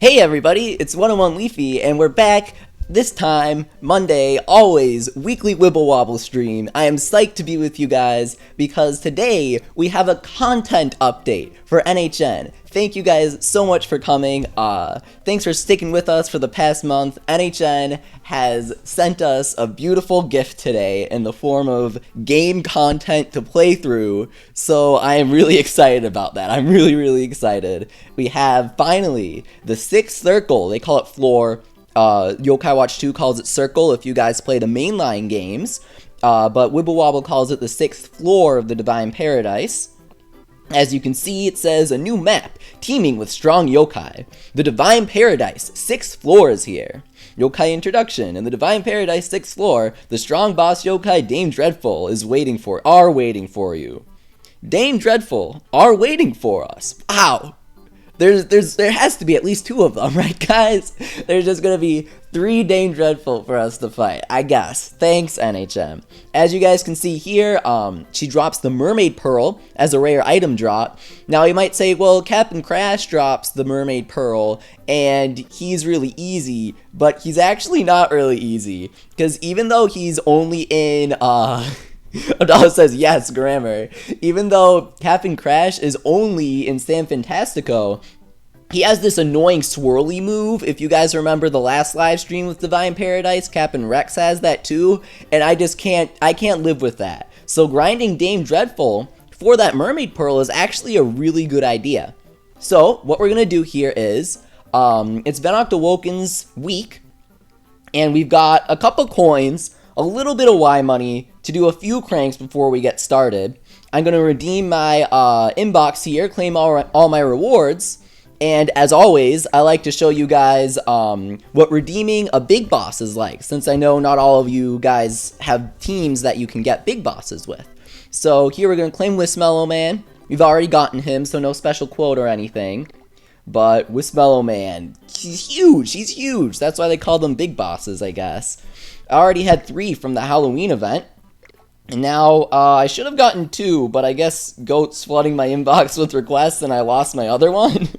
Hey everybody, it's 101 Leafy, and we're back, this time, Monday, always, weekly Wibble Wobble stream. I am psyched to be with you guys, because today, we have a content update for NHN. Thank you guys so much for coming, thanks for sticking with us for the past month. NHN has sent us a beautiful gift today in the form of game content to play through, so I am really excited about that. I'm really excited. We have, finally, the 6th circle. They call it floor. Yokai Watch 2 calls it circle if you guys play the mainline games, but Wibble Wobble calls it the 6th floor of the Divine Paradise. As you can see, it says a new map, teeming with strong yokai. The Divine Paradise, 6th floor is here. Yokai introduction. In the Divine Paradise 6th floor, the strong boss yokai Dame Dredful are waiting for you. Dame Dredful are waiting for us. Wow. There has to be at least 2 of them, right guys? There's just gonna be 3 Dame Dredful for us to fight, I guess. Thanks, NHM. As you guys can see here, she drops the Mermaid Pearl as a rare item drop. Now you might say, well, Captain Crash drops the Mermaid Pearl, and he's really easy, but he's actually not really easy, because even though he's only in, Adala says, yes, grammar. Even though Captain Crash is only in San Fantastico, he has this annoying swirly move. If you guys remember the last live stream with Divine Paradise, Captain Rex has that too, and I can't live with that. So grinding Dame Dredful for that Mermaid Pearl is actually a really good idea. So what we're gonna do here is, it's Venoct Awoken's week, and we've got a couple coins, a little bit of Y money to do a few cranks before we get started. I'm going to redeem my inbox here, claim all my rewards, and as always, I like to show you guys what redeeming a big boss is like, since I know not all of you guys have teams that you can get big bosses with. So here we're going to claim Wismellow Man. We've already gotten him, so no special quote or anything. But Wismellow Man, he's huge. That's why they call them big bosses, I guess. I already had 3 from the Halloween event, and now I should have gotten 2, but I guess Goat's flooding my inbox with requests and I lost my other one.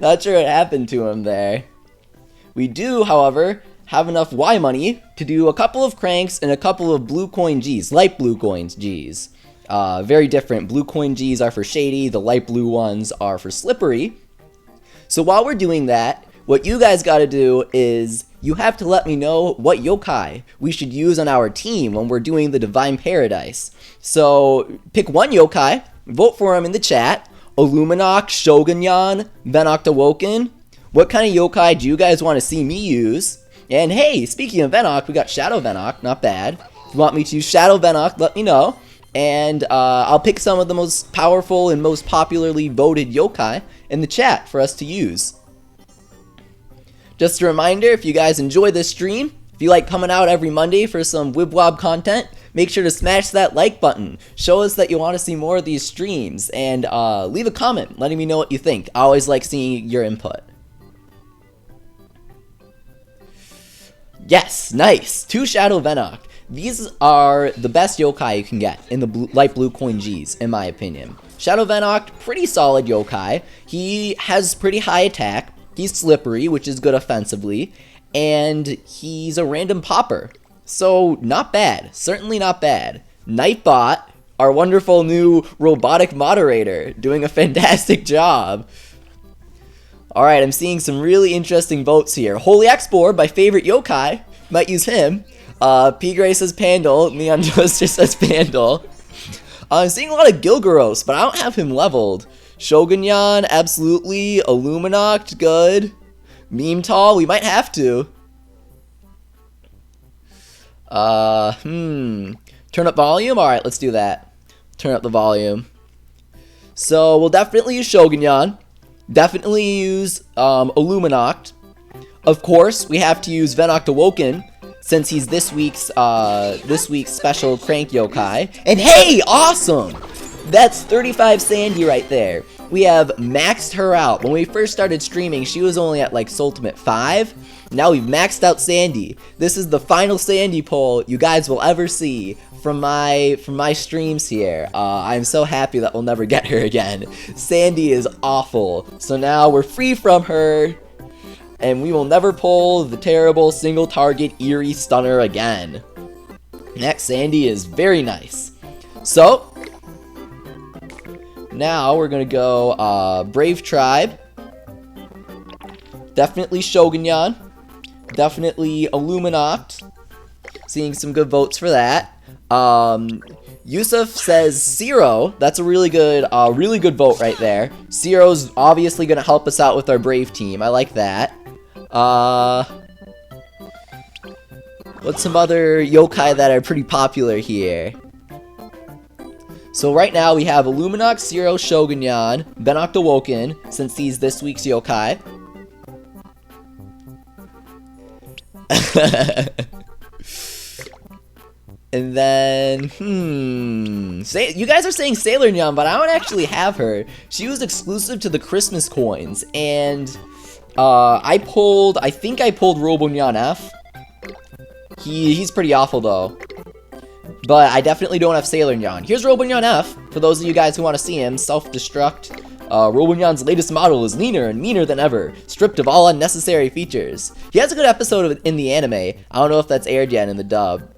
Not sure what happened to him there. We do, however, have enough Y money to do a couple of cranks and a couple of blue coin Gs, light blue coins Gs. Very different. Blue coin Gs are for Shady, the light blue ones are for Slippery. So while we're doing that, what you guys gotta do is, you have to let me know what yokai we should use on our team when we're doing the Divine Paradise. So, pick one yokai, vote for him in the chat. Illuminok, Shogunyan, Venoct Awoken. What kind of yokai do you guys want to see me use? And hey, speaking of Venoct, we got Shadow Venoct, not bad. If you want me to use Shadow Venoct, let me know. And I'll pick some of the most powerful and most popularly voted yokai in the chat for us to use. Just a reminder, if you guys enjoy this stream, if you like coming out every Monday for some Wibwob content, make sure to smash that like button. Show us that you want to see more of these streams, and leave a comment letting me know what you think. I always like seeing your input. Yes, nice. 2 Shadow Venoct. These are the best yokai you can get in the light blue coin Gs, in my opinion. Shadow Venoct, pretty solid yokai. He has pretty high attack. He's slippery, which is good offensively, and he's a random popper. So, not bad. Certainly not bad. Nightbot, our wonderful new robotic moderator, doing a fantastic job. Alright, I'm seeing some really interesting votes here. Holy Expor, my favorite yokai. Might use him. P. Gray says Pandal. Neon Toaster says Pandal. I'm seeing a lot of Gilgaros, but I don't have him leveled. Shogunyan, absolutely. Illuminok, good. Meme Tall, we might have to. Turn up volume? Alright, let's do that. Turn up the volume. So, we'll definitely use Shogunyan. Definitely use, Illuminok. Of course, we have to use Venoct Awoken, since he's this week's special crank yokai. And hey, awesome! That's 35 Sandy right there. We have maxed her out. When we first started streaming, she was only at like Sultimate 5. Now we've maxed out Sandy. This is the final Sandy poll you guys will ever see from my streams here. I'm so happy that we'll never get her again. Sandy is awful. So now we're free from her. and we will never pull the terrible single target eerie stunner again. That Sandy is very nice. So, now we're gonna go Brave Tribe. Definitely Shogunyan. Definitely Illuminact. Seeing some good votes for that. Yusuf says Zero. That's a really good vote right there. Zero's obviously gonna help us out with our Brave team. I like that. What's some other yokai that are pretty popular here? So right now we have Illuminact, Zero, Shogunyan, Venoct Awoken, since he's this week's yokai. And then, you guys are saying Sailor Nyan, but I don't actually have her. She was exclusive to the Christmas coins, and I think I pulled Robonyan F. He's pretty awful though. But I definitely don't have Sailor Nyan. Here's Robonyan F, for those of you guys who want to see him. Self-destruct. Robonyan's latest model is leaner and meaner than ever, stripped of all unnecessary features. He has a good episode of it in the anime. I don't know if that's aired yet in the dub.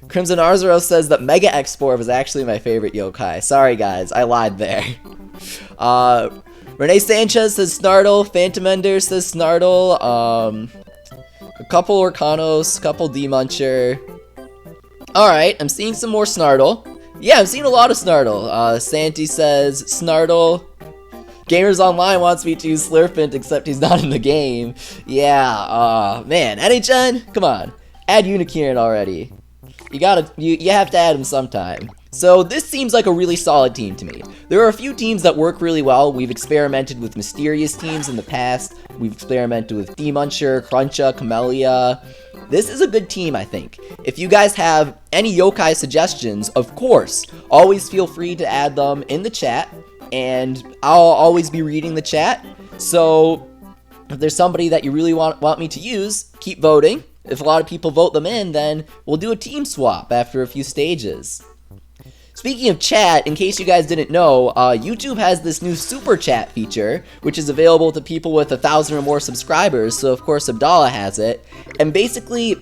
Crimson Arzaro says that Mega X4 was actually my favorite yokai. Sorry guys, I lied there. Renee Sanchez says Snartle. Phantom Ender says Snartle. A couple Orcanos, a couple D-Muncher. Alright, I'm seeing some more Snartle. Yeah, I'm seeing a lot of Snartle. Santi says Snartle. Gamers Online wants me to use Slurpint, except he's not in the game. Yeah, man, NHN, come on. Add Unicorn already. You have to add him sometime. So this seems like a really solid team to me. There are a few teams that work really well. We've experimented with mysterious teams in the past. We've experimented with D-Muncher, Cruncha, Camellia. This is a good team, I think. If you guys have any yokai suggestions, of course, always feel free to add them in the chat, and I'll always be reading the chat. So if there's somebody that you really want me to use, keep voting. If a lot of people vote them in, then we'll do a team swap after a few stages. Speaking of chat, in case you guys didn't know, YouTube has this new super chat feature, which is available to people with 1,000 or more subscribers, so of course Abdallah has it. And basically,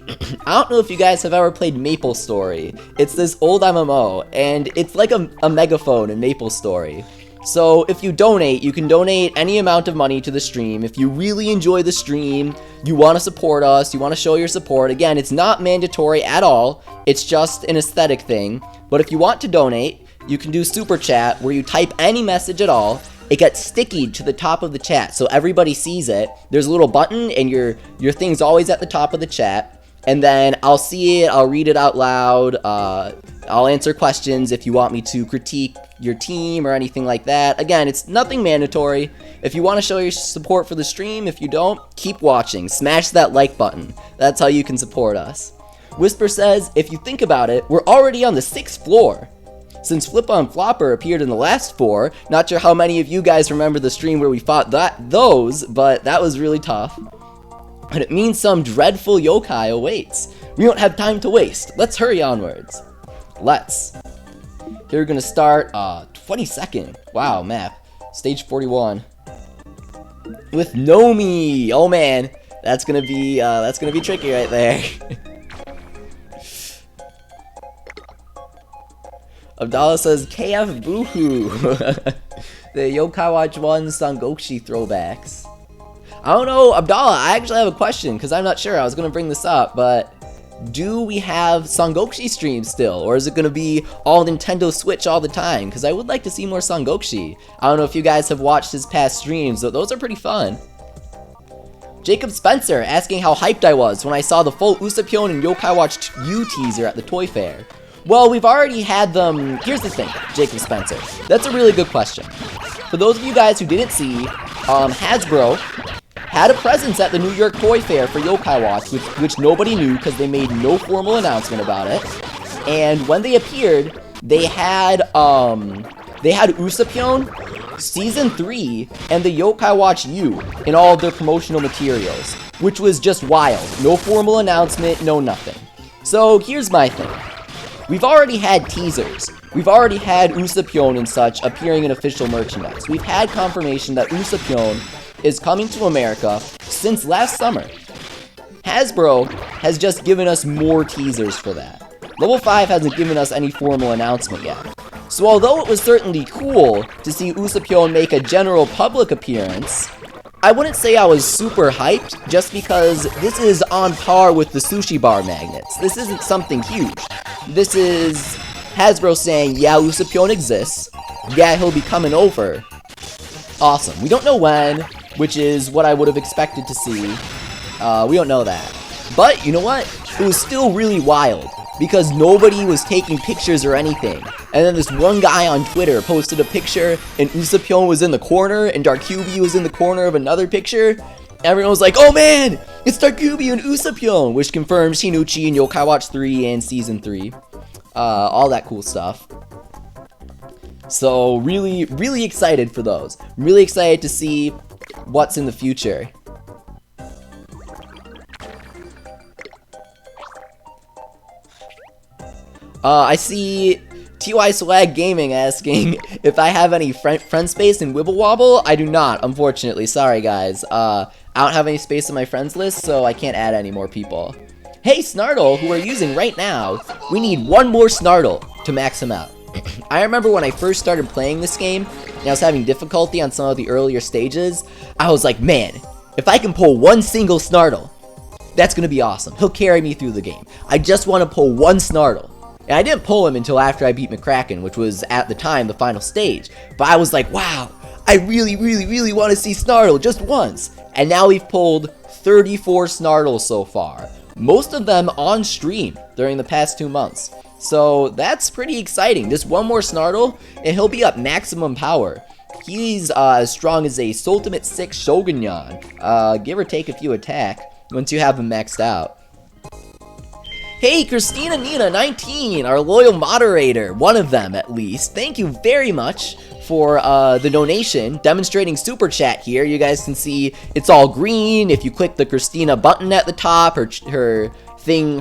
I don't know if you guys have ever played MapleStory. It's this old MMO, and it's like a megaphone in MapleStory. So if you donate, you can donate any amount of money to the stream. If you really enjoy the stream, you want to support us, you want to show your support. Again, it's not mandatory at all. It's just an aesthetic thing. But if you want to donate, you can do Super Chat, where you type any message at all. It gets stickied to the top of the chat, so everybody sees it. There's a little button, and your thing's always at the top of the chat. And then I'll see it, I'll read it out loud, I'll answer questions if you want me to critique your team or anything like that. Again, it's nothing mandatory. If you want to show your support for the stream, if you don't, keep watching. Smash that like button. That's how you can support us. Whisper says, if you think about it, we're already on the 6th floor. Since Flip on Flopper appeared in the last 4, not sure how many of you guys remember the stream where we fought those, but that was really tough. And it means some dreadful yokai awaits. We don't have time to waste. Let's hurry onwards. Let's. Here we're gonna start 22nd. Wow, map. Stage 41. With Nomi. Oh man, that's gonna be tricky right there. Abdallah says KF Boohoo. The Yokai Watch 1 Sangokshi throwbacks. I don't know, Abdallah, I actually have a question, because I'm not sure. I was going to bring this up, but do we have Sangokshi streams still? Or is it going to be all Nintendo Switch all the time? Because I would like to see more Sangokshi. I don't know if you guys have watched his past streams, but those are pretty fun. Jacob Spencer asking how hyped I was when I saw the full Usapion and Yokai Watch U teaser at the Toy Fair. Well, we've already had them. Here's the thing, Jacob Spencer. That's a really good question. For those of you guys who didn't see, Hasbro had a presence at the New York Toy Fair for Yokai Watch, which nobody knew because they made no formal announcement about it. And when they appeared, they had Usapion, Season 3, and the Yokai Watch U in all of their promotional materials, which was just wild. No formal announcement, no nothing. So here's my thing. We've already had teasers. We've already had Usapion and such appearing in official merchandise. We've had confirmation that Usapion is coming to America since last summer. Hasbro has just given us more teasers for that. Level 5 hasn't given us any formal announcement yet. So although it was certainly cool to see Usopp make a general public appearance, I wouldn't say I was super hyped just because this is on par with the sushi bar magnets. This isn't something huge. This is Hasbro saying, yeah, Usopp exists. Yeah, he'll be coming over. Awesome. We don't know when, which is what I would have expected to see. We don't know that. But, you know what? It was still really wild, because nobody was taking pictures or anything. And then this one guy on Twitter posted a picture, and Usopp was in the corner, and Darkubi was in the corner of another picture. Everyone was like, oh man, it's Darkubi and Usopp, which confirms Shinichi and Yokai Watch 3 and Season 3. All that cool stuff. So, really, really excited for those. Really excited to see what's in the future. I see TY Swag Gaming asking if I have any friend space in Wibble Wobble. I do not, unfortunately. Sorry, guys. I don't have any space in my friends list, so I can't add any more people. Hey, Snartle, who we're using right now, we need one more Snartle to max him out. I remember when I first started playing this game, and I was having difficulty on some of the earlier stages, I was like, man, if I can pull one single Snartle, that's gonna be awesome. He'll carry me through the game. I just want to pull one Snartle. And I didn't pull him until after I beat McCracken, which was, at the time, the final stage. But I was like, wow, I really, really, really want to see Snartle just once. And now we've pulled 34 Snartles so far. Most of them on stream during the past 2 months. So that's pretty exciting. Just one more Snartle, and he'll be up maximum power. He's as strong as a Sultimate 6 Shogunyan. Give or take a few attack once you have him maxed out. Hey, Christina Nina 19, our loyal moderator, one of them at least. Thank you very much for the donation, demonstrating Super Chat here. You guys can see it's all green. If you click the Christina button at the top, her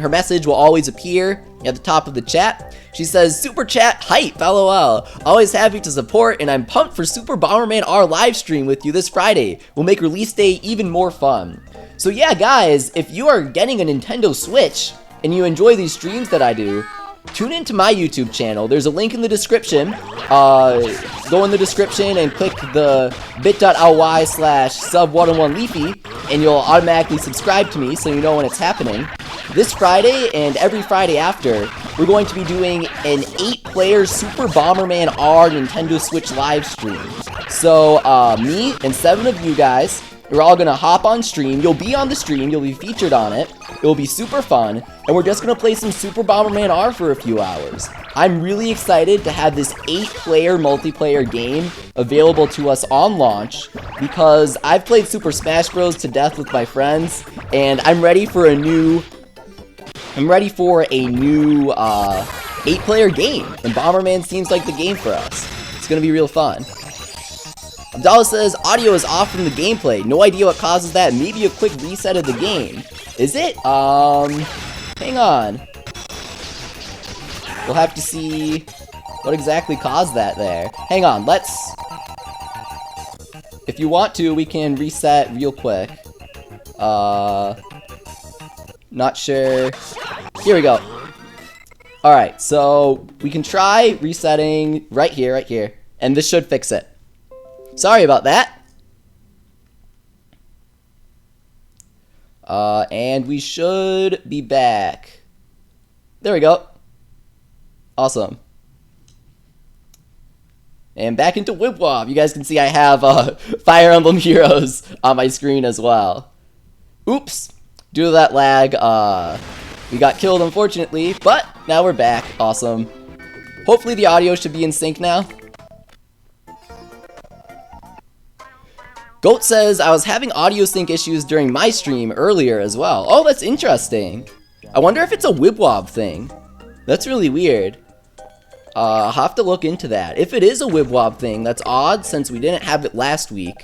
message will always appear at the top of the chat. She says, Super Chat hype, lol. Always happy to support, and I'm pumped for Super Bomberman R live stream with you this Friday. We'll make release day even more fun. So yeah, guys, if you are getting a Nintendo Switch, and you enjoy these streams that I do, tune into my YouTube channel. There's a link in the description. Go in the description and click the bit.ly/sub101leafy, and you'll automatically subscribe to me so you know when it's happening. This Friday and every Friday after, we're going to be doing an 8-player Super Bomberman R Nintendo Switch live stream. So, me and 7 of you guys, we're all gonna hop on stream. You'll be on the stream, you'll be featured on it. It'll be super fun, and we're just gonna play some Super Bomberman R for a few hours. I'm really excited to have this 8-player multiplayer game available to us on launch, because I've played Super Smash Bros. To death with my friends, and I'm ready for a new 8-player game, and Bomberman seems like the game for us. It's gonna be real fun. Abdallah says, audio is off from the gameplay. No idea what causes that. Maybe a quick reset of the game. Is it? Hang on. We'll have to see what exactly caused that there. Hang on, if you want to, we can reset real quick. Not sure. Here we go. Alright, so we can try resetting right here. And this should fix it. Sorry about that. And we should be back. There we go. Awesome. And back into Wibble Wobble. You guys can see I have Fire Emblem Heroes on my screen as well. Oops. Due to that lag, we got killed unfortunately, but now we're back. Awesome. Hopefully the audio should be in sync now. Goat says, I was having audio sync issues during my stream earlier as well. Oh, that's interesting. I wonder if it's a Wibble Wobble thing. That's really weird. I'll have to look into that. If it is a Wibble Wobble thing, that's odd since we didn't have it last week.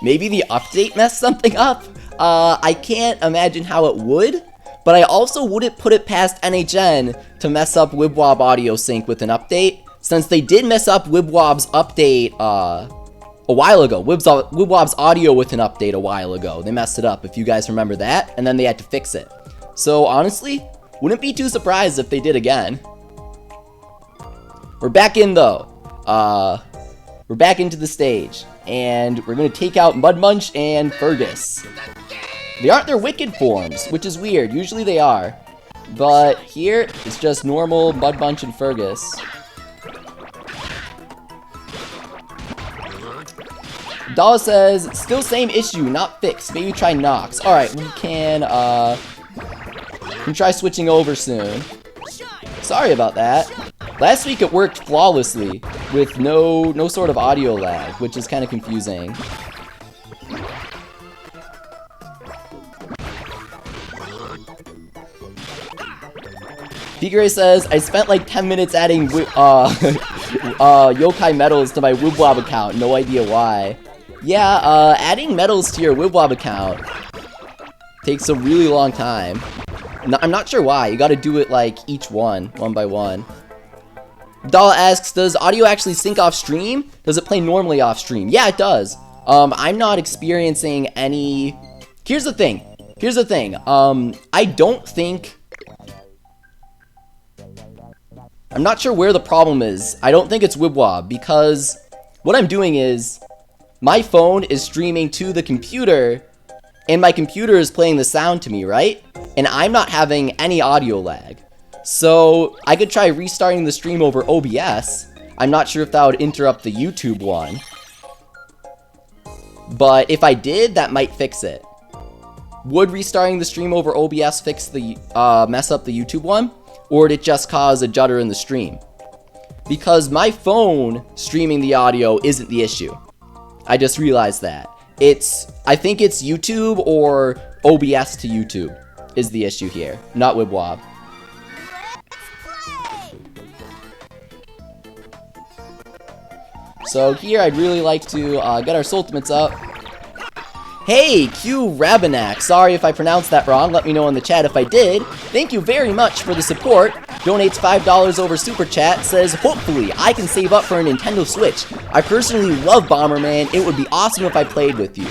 Maybe the update messed something up? I can't imagine how it would, but I also wouldn't put it past NHN to mess up Wibble Wobble audio sync with an update, since they did mess up Wibble Wobble's update, a while ago. Wibwob's audio with an update a while ago. They messed it up, if you guys remember that, and then they had to fix it. So honestly, wouldn't be too surprised if they did again. We're back in though. We're back into the stage, and we're gonna take out Mudmunch and Fergus. They aren't their wicked forms, which is weird. Usually they are. But here, it's just normal Mudmunch and Fergus. Dala says, still same issue, not fixed. Maybe try Nox. Alright, we can try switching over soon. Sorry about that. Last week it worked flawlessly, with no sort of audio lag, which is kind of confusing. Figure says, I spent like 10 minutes adding yokai medals to my Wibwob account. No idea why. Yeah, adding medals to your Wibwob account takes a really long time. I'm not sure why. You gotta do it like each one by one. Dala asks, does audio actually sync off stream? Does it play normally off stream? Yeah, it does. I'm not experiencing any... Here's the thing. I don't think... I'm not sure where the problem is. I don't think it's Wibwob, because what I'm doing is my phone is streaming to the computer, and my computer is playing the sound to me, right? And I'm not having any audio lag. So I could try restarting the stream over OBS. I'm not sure if that would interrupt the YouTube one. But if I did, that might fix it. Would restarting the stream over OBS fix the mess up the YouTube one? Or did it just cause a judder in the stream? Because my phone streaming the audio isn't the issue. I just realized that. I think it's YouTube or OBS to YouTube is the issue here, not Wibwob. So here I'd really like to get our Sultimates up. Hey, Q Rabanak. Sorry if I pronounced that wrong. Let me know in the chat if I did. Thank you very much for the support. Donates $5 over Super Chat. Says, hopefully, I can save up for a Nintendo Switch. I personally love Bomberman. It would be awesome if I played with you.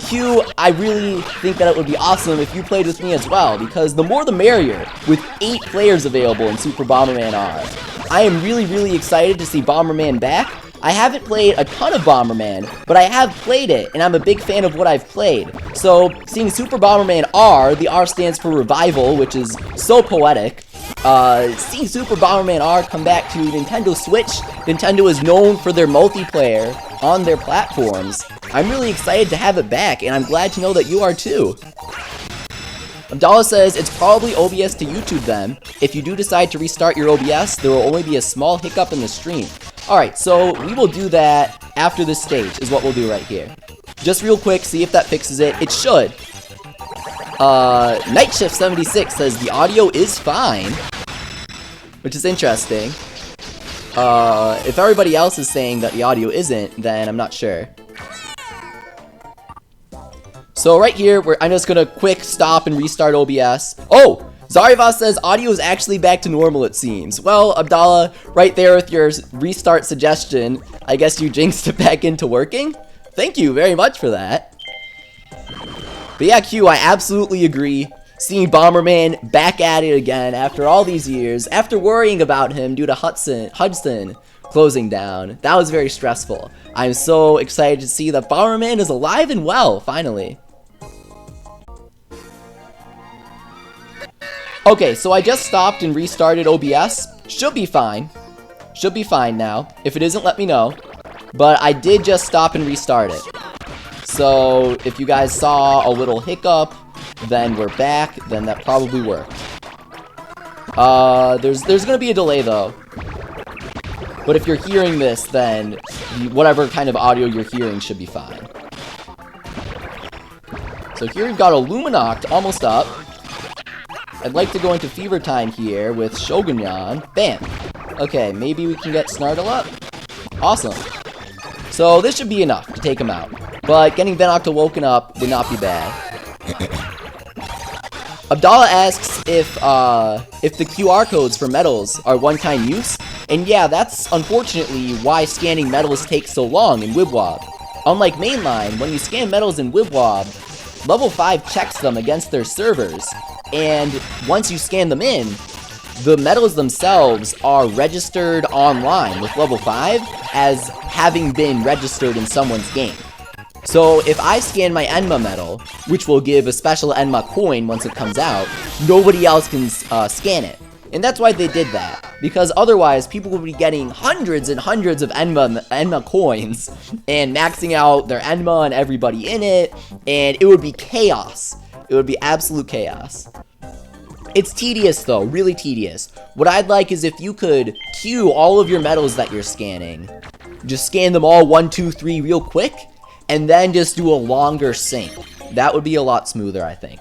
Q, I really think that it would be awesome if you played with me as well, because the more the merrier, with 8 players available in Super Bomberman R. I am really excited to see Bomberman back. I haven't played a ton of Bomberman, but I have played it, and I'm a big fan of what I've played. So, seeing Super Bomberman R, the R stands for Revival, which is so poetic. Seeing Super Bomberman R come back to Nintendo Switch, Nintendo is known for their multiplayer on their platforms. I'm really excited to have it back, and I'm glad to know that you are too. Abdallah says, it's probably OBS to YouTube then. If you do decide to restart your OBS, there will only be a small hiccup in the stream. Alright, so we will do that after this stage, is what we'll do right here. Just real quick, see if that fixes it. It should. Nightshift76 says the audio is fine, which is interesting. If everybody else is saying that the audio isn't, then I'm not sure. So right here, I'm just gonna quick stop and restart OBS. Oh! Zarivas says audio is actually back to normal, it seems. Well, Abdallah, right there with your restart suggestion, I guess you jinxed it back into working? Thank you very much for that. But yeah, Q, I absolutely agree. Seeing Bomberman back at it again after all these years, after worrying about him due to Hudson closing down, that was very stressful. I'm so excited to see that Bomberman is alive and well, finally. Okay, so I just stopped and restarted OBS. Should be fine. Should be fine now. If it isn't, let me know. But I did just stop and restart it. So if you guys saw a little hiccup, then we're back, then that probably worked. There's gonna be a delay though. But if you're hearing this, then whatever kind of audio you're hearing should be fine. So here we've got a Luminoct almost up. I'd like to go into Fever Time here with Shogunyan. Bam! Okay, maybe we can get Snartle up? Awesome. So this should be enough to take him out. But getting Venoct Awoken up would not be bad. Abdallah asks if the QR codes for medals are one-time use. And yeah, that's unfortunately why scanning metals takes so long in Wibwob. Unlike mainline, when you scan metals in Wibwob, level 5 checks them against their servers, and once you scan them in, the metals themselves are registered online with level 5 as having been registered in someone's game. So if I scan my Enma metal, which will give a special Enma coin once it comes out, nobody else can scan it. And that's why they did that, because otherwise people would be getting hundreds and hundreds of Enma coins and maxing out their Enma and everybody in it, and it would be chaos. It would be absolute chaos. It's tedious though, really tedious. What I'd like is if you could queue all of your metals that you're scanning, just scan them all 1, 2, 3 real quick, and then just do a longer sync. That would be a lot smoother, I think.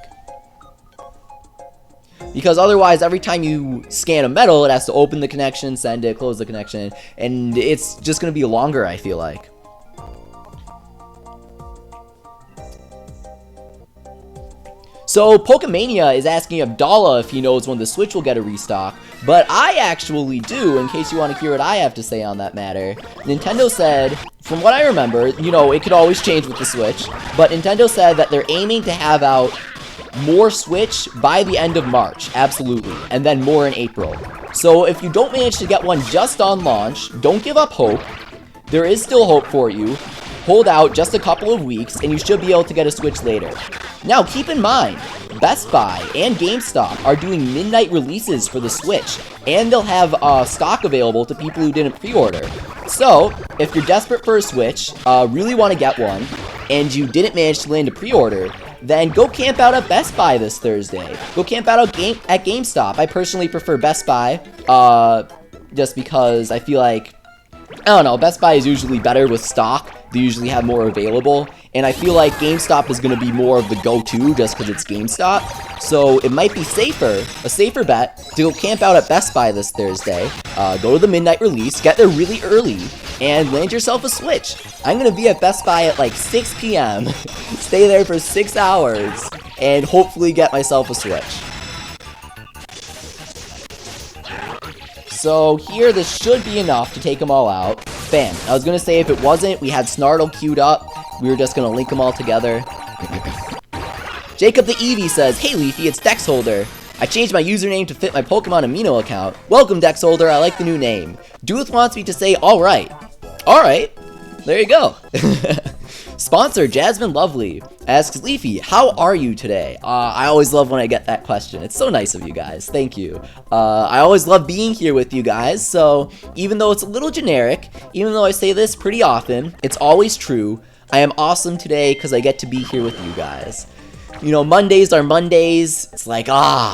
Because otherwise, every time you scan a metal, it has to open the connection, send it, close the connection, and it's just going to be longer, I feel like. So, Pokemania is asking Abdallah if he knows when the Switch will get a restock, but I actually do, in case you want to hear what I have to say on that matter. Nintendo said, from what I remember, you know, it could always change with the Switch, but Nintendo said that they're aiming to have out more Switch by the end of March, absolutely, and then more in April. So if you don't manage to get one just on launch, don't give up hope. There is still hope for you. Hold out just a couple of weeks, and you should be able to get a Switch later. Now, keep in mind, Best Buy and GameStop are doing midnight releases for the Switch, and they'll have stock available to people who didn't pre-order. So, if you're desperate for a Switch, really want to get one, and you didn't manage to land a pre-order, then go camp out at Best Buy this Thursday. Go camp out at GameStop. I personally prefer Best Buy, just because I feel like, I don't know, Best Buy is usually better with stock. They usually have more available, and I feel like GameStop is going to be more of the go-to just because it's GameStop. So it might be a safer bet to go camp out at Best Buy this Thursday, go to the midnight release, get there really early, and land yourself a Switch. I'm going to be at Best Buy at like 6 p.m., stay there for 6 hours, and hopefully get myself a Switch. So here, this should be enough to take them all out. Bam. I was going to say if it wasn't, we had Snartle queued up. We were just going to link them all together. Jacob the Eevee says, "Hey Leafy, it's Dexholder. I changed my username to fit my Pokemon Amino account. Welcome, Dexholder. I like the new name. Dueth wants me to say alright. Alright. There you go." Sponsor Jasmine Lovely asks, "Leafy, how are you today?" I always love when I get that question. It's so nice of you guys. Thank you. I always love being here with you guys, so even though it's a little generic, even though I say this pretty often, it's always true. I am awesome today because I get to be here with you guys. You know, Mondays are Mondays. It's like,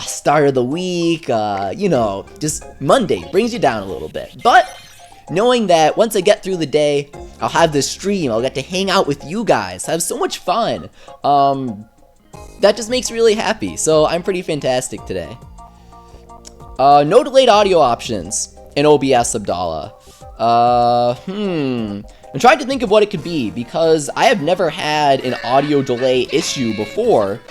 start of the week, you know, just Monday brings you down a little bit. But knowing that once I get through the day, I'll have this stream, I'll get to hang out with you guys, have so much fun. That just makes me really happy, so I'm pretty fantastic today. No delayed audio options in OBS, Abdallah. I'm trying to think of what it could be, because I have never had an audio delay issue before,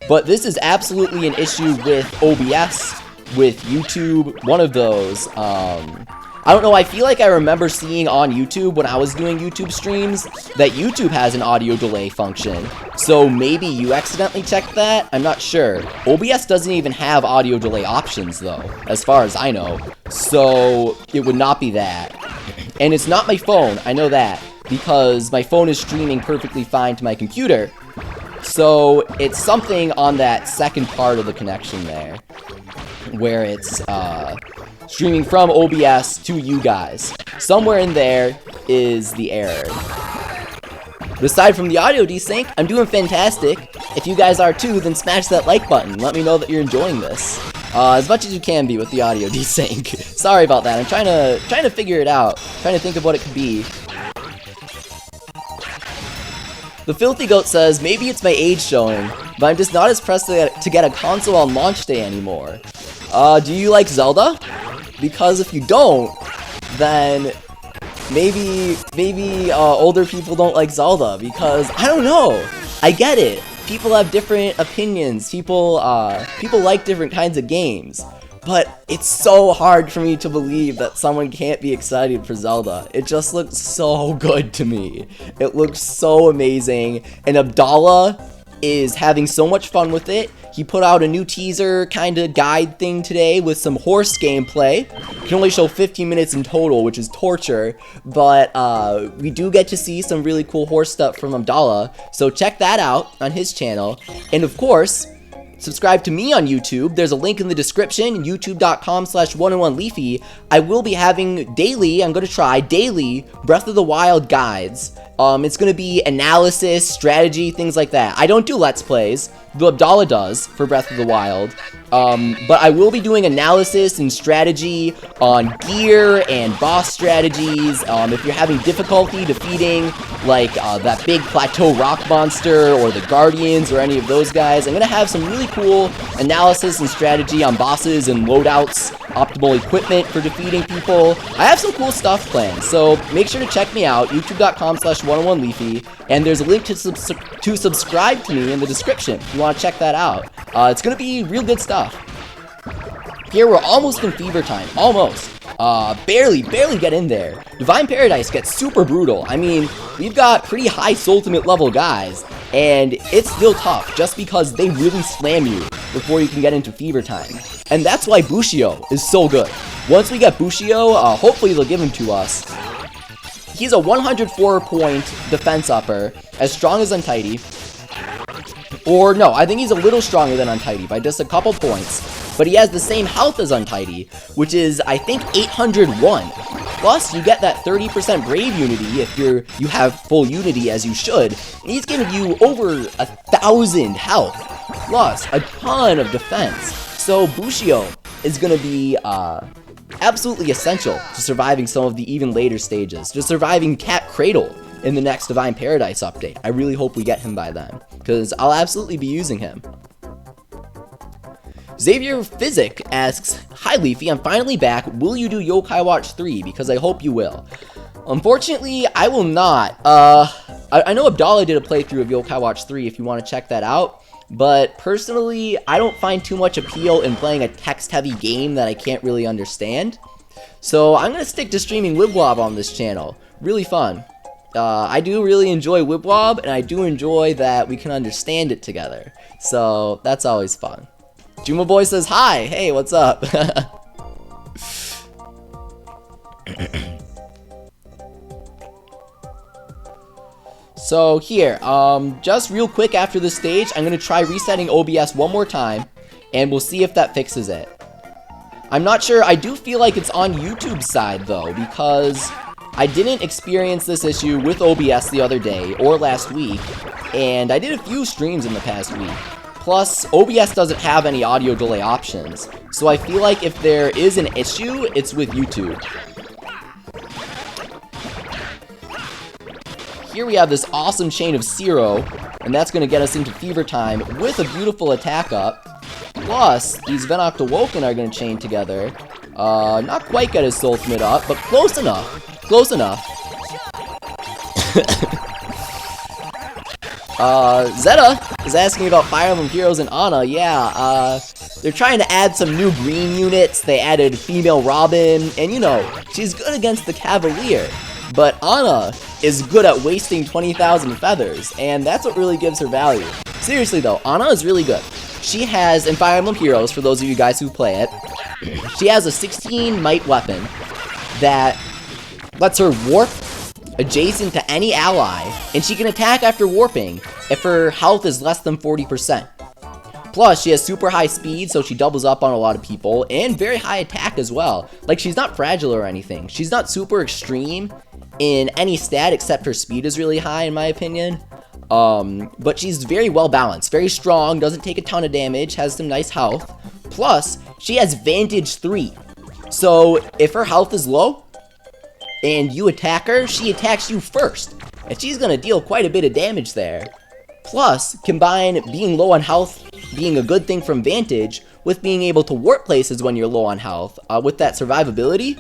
but this is absolutely an issue with OBS, with YouTube, one of those. I don't know, I feel like I remember seeing on YouTube when I was doing YouTube streams that YouTube has an audio delay function. So maybe you accidentally checked that? I'm not sure. OBS doesn't even have audio delay options though, as far as I know. So it would not be that. And it's not my phone, I know that, because my phone is streaming perfectly fine to my computer. So it's something on that second part of the connection there, where it's streaming from OBS to you guys. Somewhere in there is the error. But aside from the audio desync, I'm doing fantastic. If you guys are too, then smash that like button. Let me know that you're enjoying this. As much as you can be with the audio desync. Sorry about that. I'm trying to figure it out. Trying to think of what it could be. The Filthy Goat says, "Maybe it's my age showing, but I'm just not as pressed to get a console on launch day anymore." Do you like Zelda? Because if you don't, then maybe older people don't like Zelda, because I don't know. I get it. People have different opinions. People like different kinds of games. But it's so hard for me to believe that someone can't be excited for Zelda. It just looks so good to me. It looks so amazing. And Abdallah is having so much fun with it. He put out a new teaser kind of guide thing today with some horse gameplay. You can only show 15 minutes in total, which is torture, but we do get to see some really cool horse stuff from Abdallah, so check that out on his channel. And of course, subscribe to me on YouTube. There's a link in the description, youtube.com/101leafy. I will be having daily, I'm going to try daily Breath of the Wild guides. It's going to be analysis, strategy, things like that. I don't do Let's Plays, though Abdallah does for Breath of the Wild. But I will be doing analysis and strategy on gear and boss strategies. If you're having difficulty defeating, like, that big plateau rock monster or the Guardians or any of those guys, I'm going to have some really cool analysis and strategy on bosses and loadouts, optimal equipment for defeating people. I have some cool stuff planned, so make sure to check me out, youtube.com/101leafy, and there's a link to subscribe to me in the description if you want to check that out. It's going to be real good stuff. Here we're almost in fever time, almost. Barely get in there. Divine Paradise gets super brutal. I mean, we've got pretty high Soultimate level guys, and it's still tough just because they really slam you before you can get into fever time. And that's why Bushio is so good. Once we get Bushio, hopefully they'll give him to us. He's a 104-point defense upper, as strong as Untidy. Or no, I think he's a little stronger than Untidy by just a couple points. But he has the same health as Untidy, which is, I think, 801. Plus, you get that 30% Brave Unity if you have full Unity, as you should. And he's giving you over 1,000 health, plus a ton of defense. So Bushio is going to be absolutely essential to surviving some of the even later stages, to surviving Cat Cradle in the next Divine Paradise update. I really hope we get him by then, because I'll absolutely be using him. Xavier Physic asks, "Hi Leafy, I'm finally back. Will you do Yokai Watch 3? Because I hope you will." Unfortunately, I will not. I know Abdallah did a playthrough of Yokai Watch 3 if you want to check that out, but personally, I don't find too much appeal in playing a text-heavy game that I can't really understand. So I'm going to stick to streaming Wibble Wobble on this channel. Really fun. I do really enjoy Wibble Wobble, and I do enjoy that we can understand it together. So that's always fun. Juma Boy says, "Hi, hey, what's up?" So here, just real quick after this stage, I'm going to try resetting OBS one more time, and we'll see if that fixes it. I'm not sure, I do feel like it's on YouTube's side though, because I didn't experience this issue with OBS the other day, or last week, and I did a few streams in the past week. Plus, OBS doesn't have any audio delay options, so I feel like if there is an issue, it's with YouTube. Here we have this awesome chain of Zero, and that's going to get us into fever time with a beautiful attack up. Plus, these Venoct Awoken are going to chain together. Not quite get his Soultimate up, but close enough. Close enough. Zeta is asking about Fire Emblem Heroes and Anna. Yeah, they're trying to add some new green units. They added female Robin, and you know, she's good against the Cavalier. But Anna is good at wasting 20,000 feathers, and that's what really gives her value. Seriously though, Anna is really good. She has, in Fire Emblem Heroes, for those of you guys who play it, she has a 16 might weapon that lets her warp adjacent to any ally, and she can attack after warping if her health is less than 40%. Plus, she has super high speed, so she doubles up on a lot of people, and very high attack as well. Like, she's not fragile or anything. She's not super extreme in any stat, except her speed is really high, in my opinion. But she's very well balanced, very strong, doesn't take a ton of damage, has some nice health. Plus, she has Vantage 3. So, if her health is low, and you attack her, she attacks you first. And she's gonna deal quite a bit of damage there. Plus, combine being low on health being a good thing from Vantage with being able to warp places when you're low on health, with that survivability,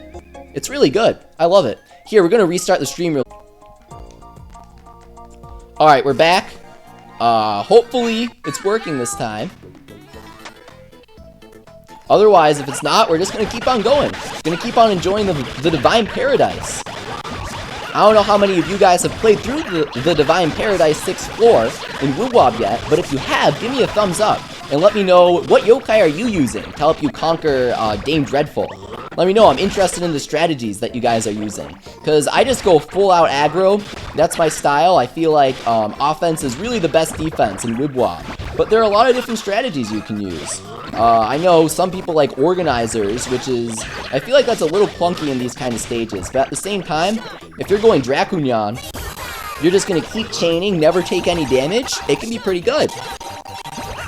it's really good. I love it. Here, we're gonna restart the stream. Alright, we're back. Hopefully, it's working this time. Otherwise, if it's not, we're just going to keep on going. Going to keep on enjoying the Divine Paradise. I don't know how many of you guys have played through the Divine Paradise 6th floor in Wibble Wobble yet, but if you have, give me a thumbs up. And let me know, what yokai are you using to help you conquer Dame Dredful? Let me know, I'm interested in the strategies that you guys are using. Because I just go full out aggro, that's my style. I feel like offense is really the best defense in Wibble Wobble. But there are a lot of different strategies you can use. I know some people like organizers, which is, I feel like that's a little clunky in these kind of stages. But at the same time, if you're going Dracunyan, you're just going to keep chaining, never take any damage, it can be pretty good.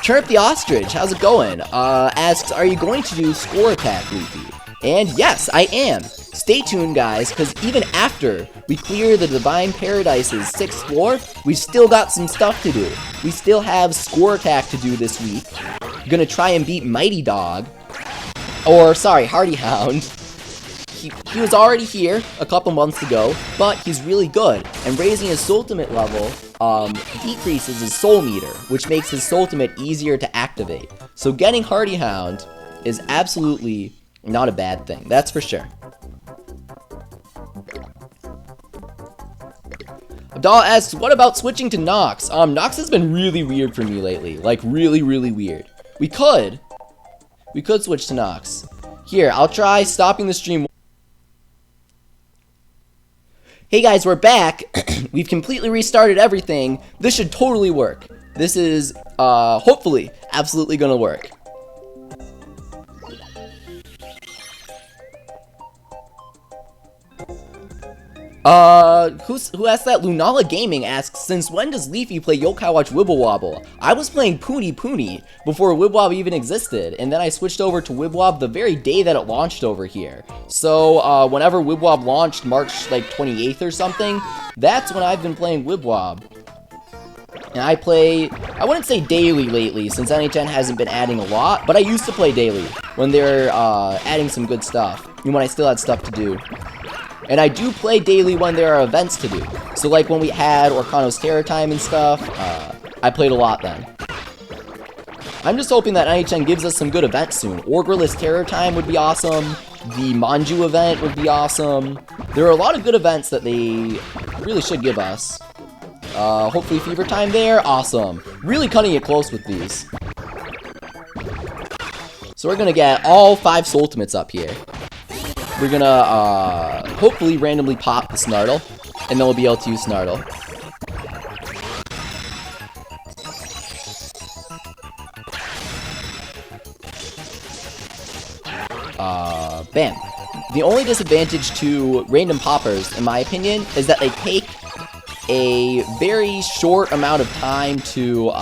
Chirp the Ostrich, how's it going? Asks, are you going to do score attack, Leafy? And yes, I am. Stay tuned, guys, because even after we clear the Divine Paradise's 6th floor, we've still got some stuff to do. We still have score attack to do this week. Gonna try and beat Mighty Dog. Or, sorry, Hardy Hound. He was already here a couple months ago, but he's really good. And raising his ultimate level decreases his soul meter, which makes his ultimate easier to activate. So getting Hardy Hound is absolutely not a bad thing, that's for sure. Abdallah asks, what about switching to Nox? Nox has been really weird for me lately. Like, really, really weird. We could switch to Nox. Here, I'll try stopping the stream. Hey guys, we're back. We've completely restarted everything. This should totally work. This is, hopefully, absolutely gonna work. Who asked that? Lunala Gaming asks, since when does Leafy play Yokai Watch Wibble Wobble? I was playing Puni Puni before Wibble Wobble even existed, and then I switched over to Wibble Wobble the very day that it launched over here. So, whenever Wibble Wobble launched, March, like, 28th or something, that's when I've been playing Wibble Wobble. And I play, I wouldn't say daily lately, since NHN hasn't been adding a lot, but I used to play daily when they're, adding some good stuff, and when I still had stuff to do. And I do play daily when there are events to do. So like when we had Orkano's Terror Time and stuff, I played a lot then. I'm just hoping that NHN gives us some good events soon. Orgrillis Terror Time would be awesome. The Manju event would be awesome. There are a lot of good events that they really should give us. Hopefully Fever Time there, awesome. Really cutting it close with these. So we're gonna get all 5 Soultimates up here. We're gonna, hopefully randomly pop the Snartle, and then we'll be able to use Snartle. Bam. The only disadvantage to random poppers, in my opinion, is that they take a very short amount of time to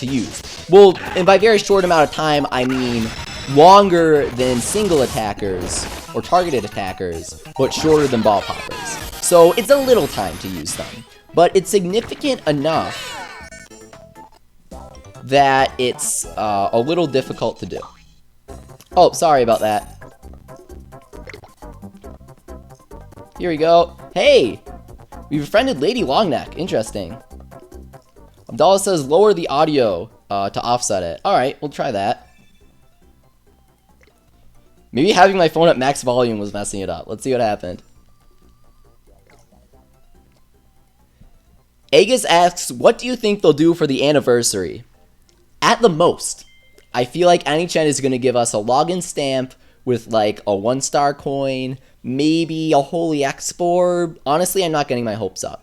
use. Well, and by very short amount of time, I mean longer than single attackers or targeted attackers, but shorter than ball poppers. So it's a little time to use them, but it's significant enough that it's a little difficult to do. Oh, sorry about that. Here we go. Hey! We befriended Lady Longneck. Interesting. Abdallah says lower the audio to offset it. Alright, we'll try that. Maybe having my phone at max volume was messing it up. Let's see what happened. Aegis asks, what do you think they'll do for the anniversary? At the most, I feel like NHN is going to give us a login stamp with like a 1-star coin, maybe a Holy Export. Honestly, I'm not getting my hopes up.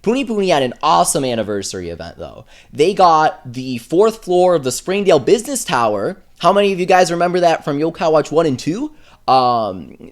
Puni Puni had an awesome anniversary event though. They got the 4th floor of the Springdale Business Tower. How many of you guys remember that from Yokai Watch 1 and 2?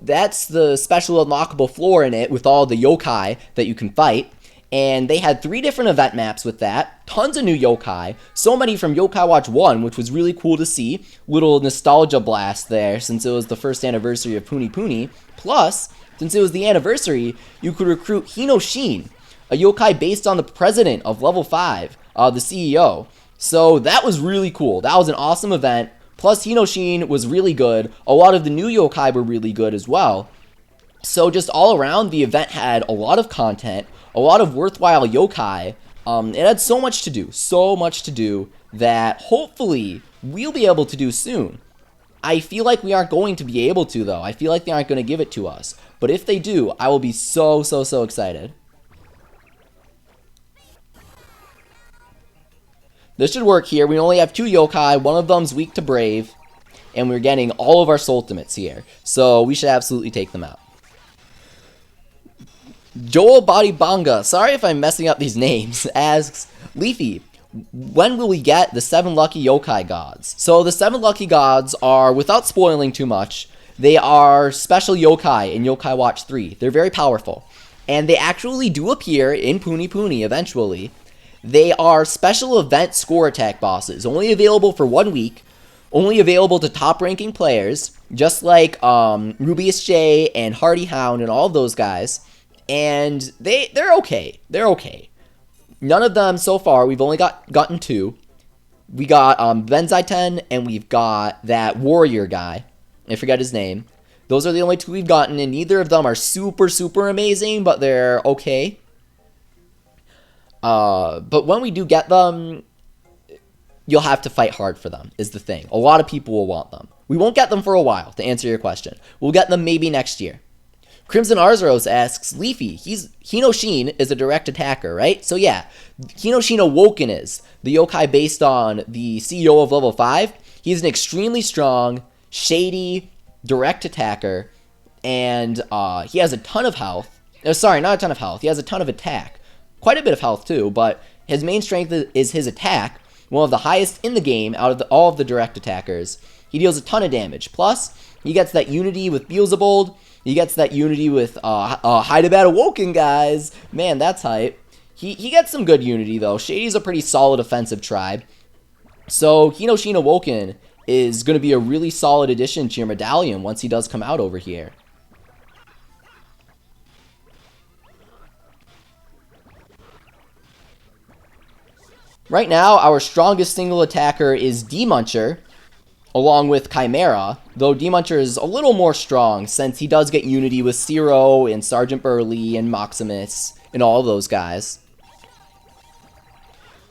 That's the special unlockable floor in it with all the yokai that you can fight. And they had 3 different event maps with that. Tons of new yokai. So many from Yokai Watch 1, which was really cool to see. Little nostalgia blast there since it was the 1st anniversary of Puni Puni. Plus, since it was the anniversary, you could recruit Hinoshin, a yokai based on the president of level 5, the CEO. So that was really cool. That was an awesome event. Plus, Hinoshin was really good. A lot of the new yokai were really good as well. So just all around, the event had a lot of content, a lot of worthwhile yokai. It had so much to do that hopefully we'll be able to do soon. I feel like we aren't going to be able to, though. I feel like they aren't going to give it to us. But if they do, I will be so excited. This should work here. We only have 2 yokai. One of them's weak to Brave. And we're getting all of our Ultimates here. So we should absolutely take them out. Joel Bodybanga, sorry if I'm messing up these names, asks, Leafy, when will we get the 7 lucky yokai gods? So the 7 lucky gods are, without spoiling too much, they are special yokai in Yokai Watch 3. They're very powerful. And they actually do appear in Puni Puni eventually. They are special event score attack bosses, only available for 1 week, only available to top ranking players, just like Rubius J and Hardy Hound and all of those guys. And they're okay. They're okay. None of them so far. We've only gotten 2. We got Benzaiten and we've got that warrior guy. I forget his name. Those are the only 2 we've gotten, and neither of them are super amazing, but they're okay. But when we do get them, you'll have to fight hard for them, is the thing. A lot of people will want them. We won't get them for a while, to answer your question. We'll get them maybe next year. Crimson Arzeros asks, Leafy, Hinoshin is a direct attacker, right? So yeah, Hinoshin Awoken is the yokai based on the CEO of level 5. He's an extremely strong, shady, direct attacker, and he has a ton of health. Sorry, not a ton of health. He has a ton of attack. Quite a bit of health too, but his main strength is his attack, one of the highest in the game out of all of the direct attackers. He deals a ton of damage. Plus, he gets that unity with Beelzebub. He gets that unity with Wibble Awoken, guys. Man, that's hype. He gets some good unity, though. Shady's a pretty solid offensive tribe. So, Hinoshin Awoken is going to be a really solid addition to your medallion once he does come out over here. Right now, our strongest single attacker is D-Muncher, along with Chimera, though D-Muncher is a little more strong since he does get unity with Zero and Sergeant Burley and Maximus and all of those guys.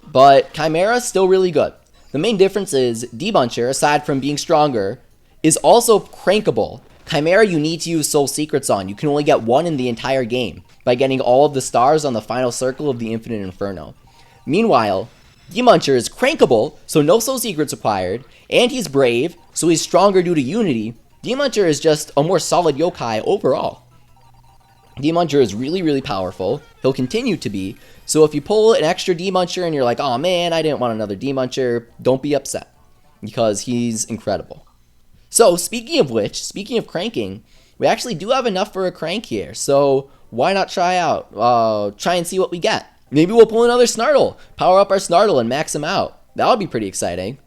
But Chimera is still really good. The main difference is D-Muncher, aside from being stronger, is also crankable. Chimera you need to use Soul Secrets on. You can only get 1 in the entire game by getting all of the stars on the final circle of the Infinite Inferno. Meanwhile, D-Muncher is crankable, so no Soul Secrets required, and he's brave, so he's stronger due to unity. D-Muncher is just a more solid yokai overall. D-Muncher is really powerful. He'll continue to be, so if you pull an extra D-Muncher and you're like, oh man, I didn't want another D-Muncher, don't be upset, because he's incredible. So, speaking of which, speaking of cranking, we actually do have enough for a crank here, so why not try and see what we get. Maybe we'll pull another Snartle, power up our Snartle and max him out. That would be pretty exciting.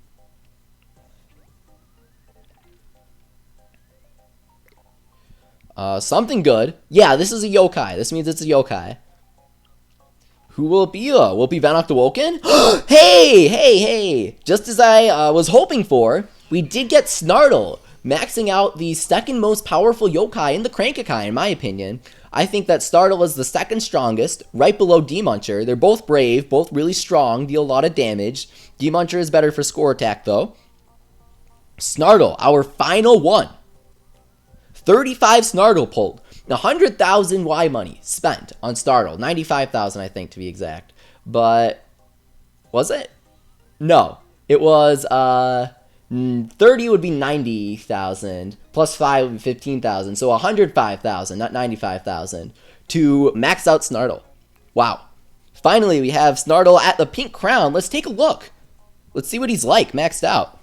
Something good. Yeah, this is a yokai. This means it's a yokai. Who will it be? Will it be Venoct Awoken? Hey! Just as I was hoping for, we did get Snartle, maxing out the second most powerful yokai in the Crankakai, in my opinion. I think that Snartle is the second strongest, right below D-Muncher. They're both brave, both really strong, deal a lot of damage. D-Muncher is better for score attack, though. Snartle, our final one. 35 Snartle pulled. 100,000 Y money spent on Snartle. 95,000, I think, to be exact. But, was it? No. It was, 30 would be 90,000, plus 5 would be 15,000, so 105,000, not 95,000, to max out Snartle. Wow. Finally, we have Snartle at the pink crown. Let's take a look. Let's see what he's like, maxed out.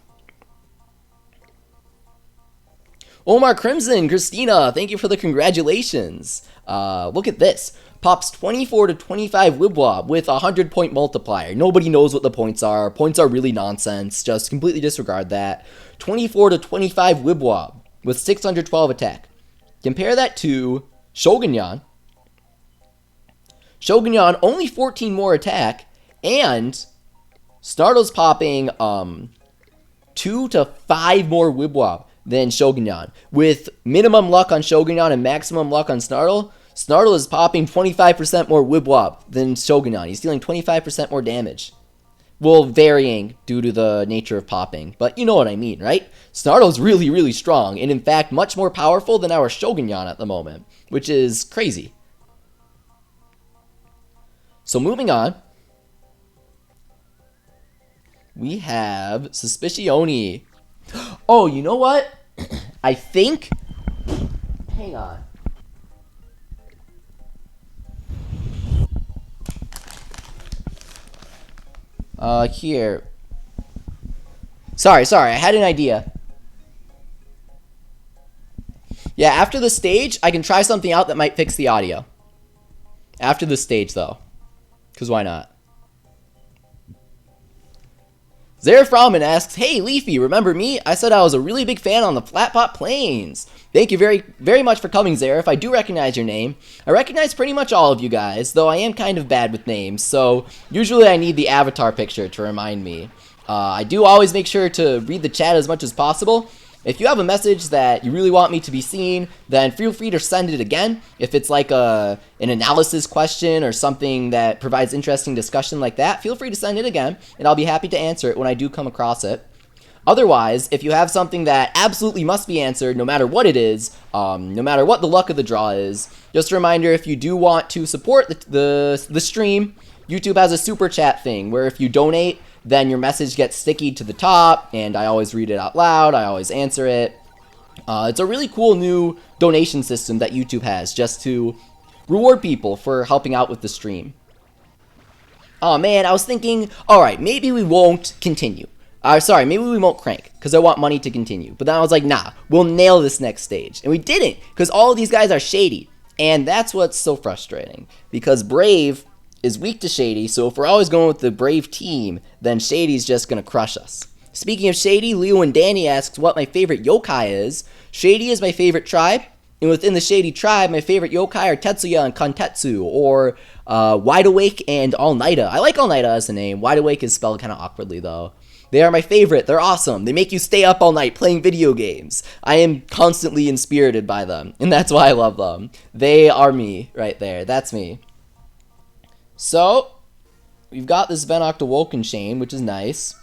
Omar Crimson, Christina, thank you for the congratulations. Look at this. Pops 24 to 25 Wibwob with a 100-point multiplier. Nobody knows what the points are. Points are really nonsense. Just completely disregard that. 24 to 25 Wibwob with 612 attack. Compare that to Shogunyan. Shogunyan only 14 more attack, and Snartle's popping 2 to 5 more Wibwob than Shogunyan. With minimum luck on Shogunyan and maximum luck on Snartle, Snartle is popping 25% more Wibwob than Shogunyan. He's dealing 25% more damage. Well, varying due to the nature of popping, but you know what I mean, right? Snartle's really, really strong, and in fact, much more powerful than our Shogunyan at the moment, which is crazy. So moving on, we have Suspicione. Oh, you know what? I think... Hang on. Here. Sorry, I had an idea. Yeah, after the stage, I can try something out that might fix the audio. After the stage, though. Because why not? Zeraframen asks, "Hey, Leafy, remember me? I said I was a really big fan on the Flatpot Plains." Thank you very, very much for coming, Zaref. I do recognize your name. I recognize pretty much all of you guys, though I am kind of bad with names, so usually I need the avatar picture to remind me. I do always make sure to read the chat as much as possible. If you have a message that you really want me to be seen, then feel free to send it again. If it's like an analysis question or something that provides interesting discussion like that, feel free to send it again, and I'll be happy to answer it when I do come across it. Otherwise, if you have something that absolutely must be answered, no matter what it is, no matter what the luck of the draw is, just a reminder, if you do want to support the stream, YouTube has a super chat thing, where if you donate, then your message gets sticky to the top, and I always read it out loud, I always answer it. It's a really cool new donation system that YouTube has, just to reward people for helping out with the stream. Oh man, I was thinking, alright, maybe we won't continue. Sorry, maybe we won't crank, because I want money to continue. But then I was like, nah, we'll nail this next stage. And we didn't, because all of these guys are shady. And that's what's so frustrating, because Brave is weak to Shady, so if we're always going with the Brave team, then Shady's just going to crush us. Speaking of Shady, Leo and Danny asks what my favorite yokai is. Shady is my favorite tribe, and within the Shady tribe, my favorite yokai are Tetsuya and Kantetsu, or Wide Awake and All Nighta. I like All Nighta as a name. Wide Awake is spelled kind of awkwardly, though. They are my favorite. They're awesome. They make you stay up all night playing video games. I am constantly inspirited by them, and that's why I love them. They are me right there. That's me. So, we've got this Venoct Awoken chain, which is nice.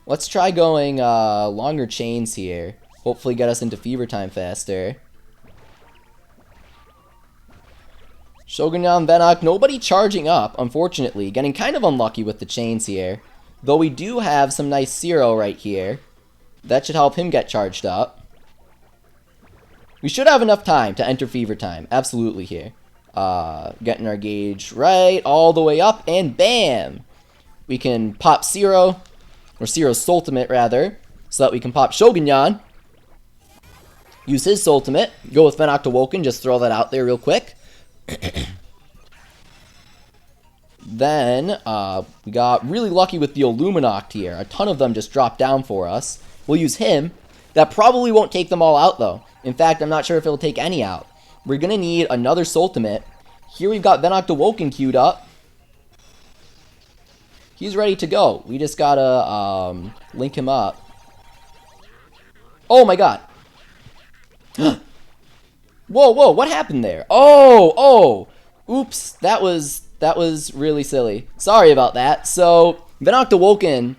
Let's try going longer chains here. Hopefully get us into fever time faster. Shogunyan Venoct, nobody charging up, unfortunately. Getting kind of unlucky with the chains here. Though we do have some nice Zero right here. That should help him get charged up. We should have enough time to enter fever time. Absolutely here. Getting our gauge right all the way up, and bam! We can pop Zero, or Zero's ultimate rather, so that we can pop Shogunyan. Use his ultimate. Go with Venoct Awoken, just throw that out there real quick. Then, we got really lucky with the Illuminoct here. A ton of them just dropped down for us. We'll use him. That probably won't take them all out, though. In fact, I'm not sure if it'll take any out. We're going to need another ultimate. Here we've got Venoct Awoken queued up. He's ready to go. We just gotta link him up. Oh my god. Whoa, what happened there? Oh! Oops, that was really silly. Sorry about that. So, Venoct Awoken,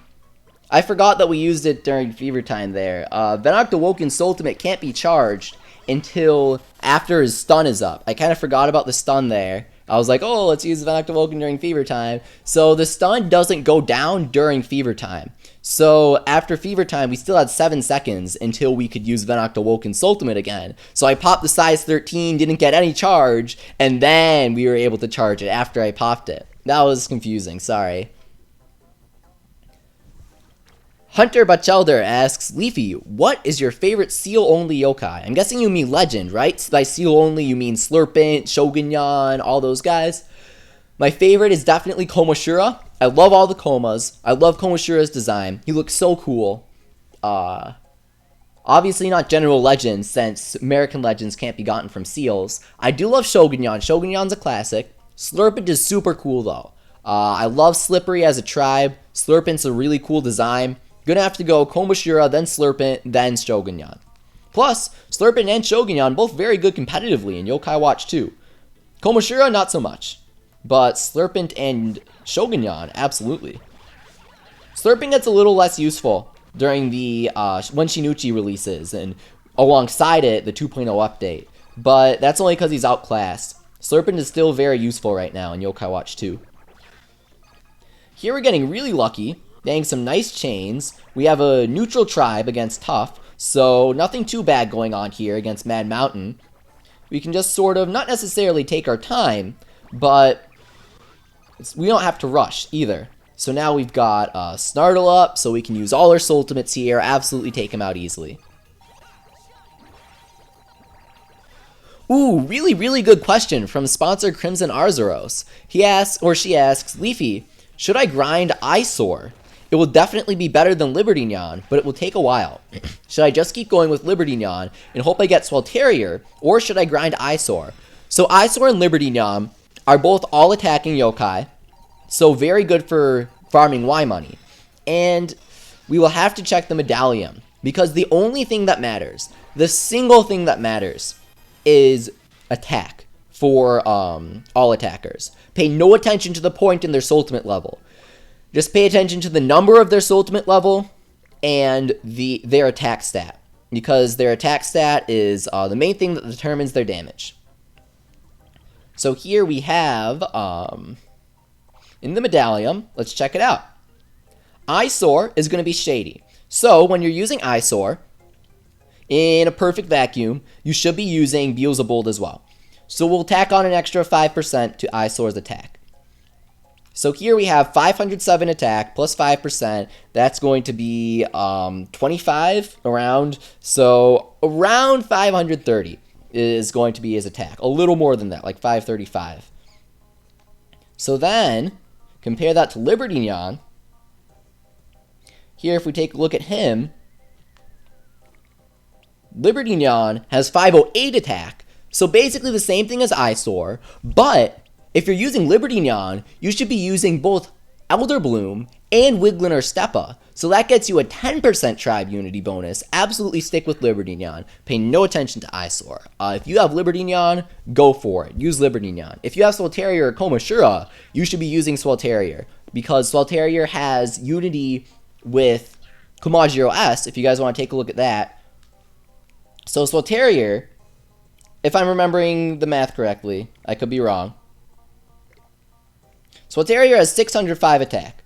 I forgot that we used it during fever time there. Venoct Awoken's ultimate can't be charged until after his stun is up. I kind of forgot about the stun there. I was like, oh, let's use Venoct Awoken during fever time. So the stun doesn't go down during fever time. So after fever time, we still had 7 seconds until we could use Venoct Awoken's ultimate again. So I popped the size 13, didn't get any charge, and then we were able to charge it after I popped it. That was confusing, sorry. Hunter Bachelder asks, Leafy, what is your favorite seal-only yokai? I'm guessing you mean legend, right? By seal-only, you mean Slurpent, Shogunyan, all those guys. My favorite is definitely Komoshura. I love all the Komas. I love Komoshura's design. He looks so cool. Obviously not general legends, since American legends can't be gotten from seals. I do love Shogunyan. Shogunyan's a classic. Slurpent is super cool, though. I love Slippery as a tribe. Slurpent's a really cool design. Gonna have to go Komoshura, then Slurpent, then Shogunyan. Plus, Slurpent and Shogunyan both very good competitively in Yokai Watch 2. Komoshura, not so much. But Slurpent and Shogunyan, absolutely. Slurping gets a little less useful during the when Shinuchi releases, and alongside it, the 2.0 update. But that's only because he's outclassed. Slurping is still very useful right now in Yokai Watch 2. Here we're getting really lucky, getting some nice chains. We have a neutral tribe against Tough, so nothing too bad going on here against Mad Mountain. We can just sort of, not necessarily take our time, but we don't have to rush either. So now we've got Snartle up, so we can use all our Soultimates here, absolutely take him out easily. Ooh, really good question from sponsor Crimson Arzuros. He asks, or she asks, Leafy, should I grind Eyesore? It will definitely be better than Liberty Neon, but it will take a while. Should I just keep going with Liberty Neon and hope I get Swelterior, or should I grind Eyesore? So Eyesore and Liberty Neon are both all-attacking yokai, so very good for farming Y money. And we will have to check the medallion, because the only thing that matters, the single thing that matters, is attack for all attackers. Pay no attention to the point in their Soultimate level. Just pay attention to the number of their Soultimate level and their attack stat, because their attack stat is the main thing that determines their damage. So here we have, in the medallion, let's check it out. Eyesore is going to be shady. So when you're using Eyesore, in a perfect vacuum, you should be using Beelzebub as well. So we'll tack on an extra 5% to Eyesore's attack. So here we have 507 attack plus 5%. That's going to be 25 around. So around 530 is going to be his attack. A little more than that, like 535. So then, compare that to Liberty Neon. Here, if we take a look at him, Liberty Neon has 508 attack, so basically the same thing as Eyesore, but if you're using Liberty Neon, you should be using both Elder Bloom and Wiglin or Steppa, so that gets you a 10% tribe unity bonus. Absolutely stick with Liberty Neon. Pay no attention to Eyesore. If you have Liberty Neon, go for it. Use Liberty Neon. If you have Swelterior or Komashura, you should be using Swelterior, because Swelterior has unity with Komajiro S, if you guys want to take a look at that. So Swelterior, if I'm remembering the math correctly, I could be wrong. Swelterior has 605 attack.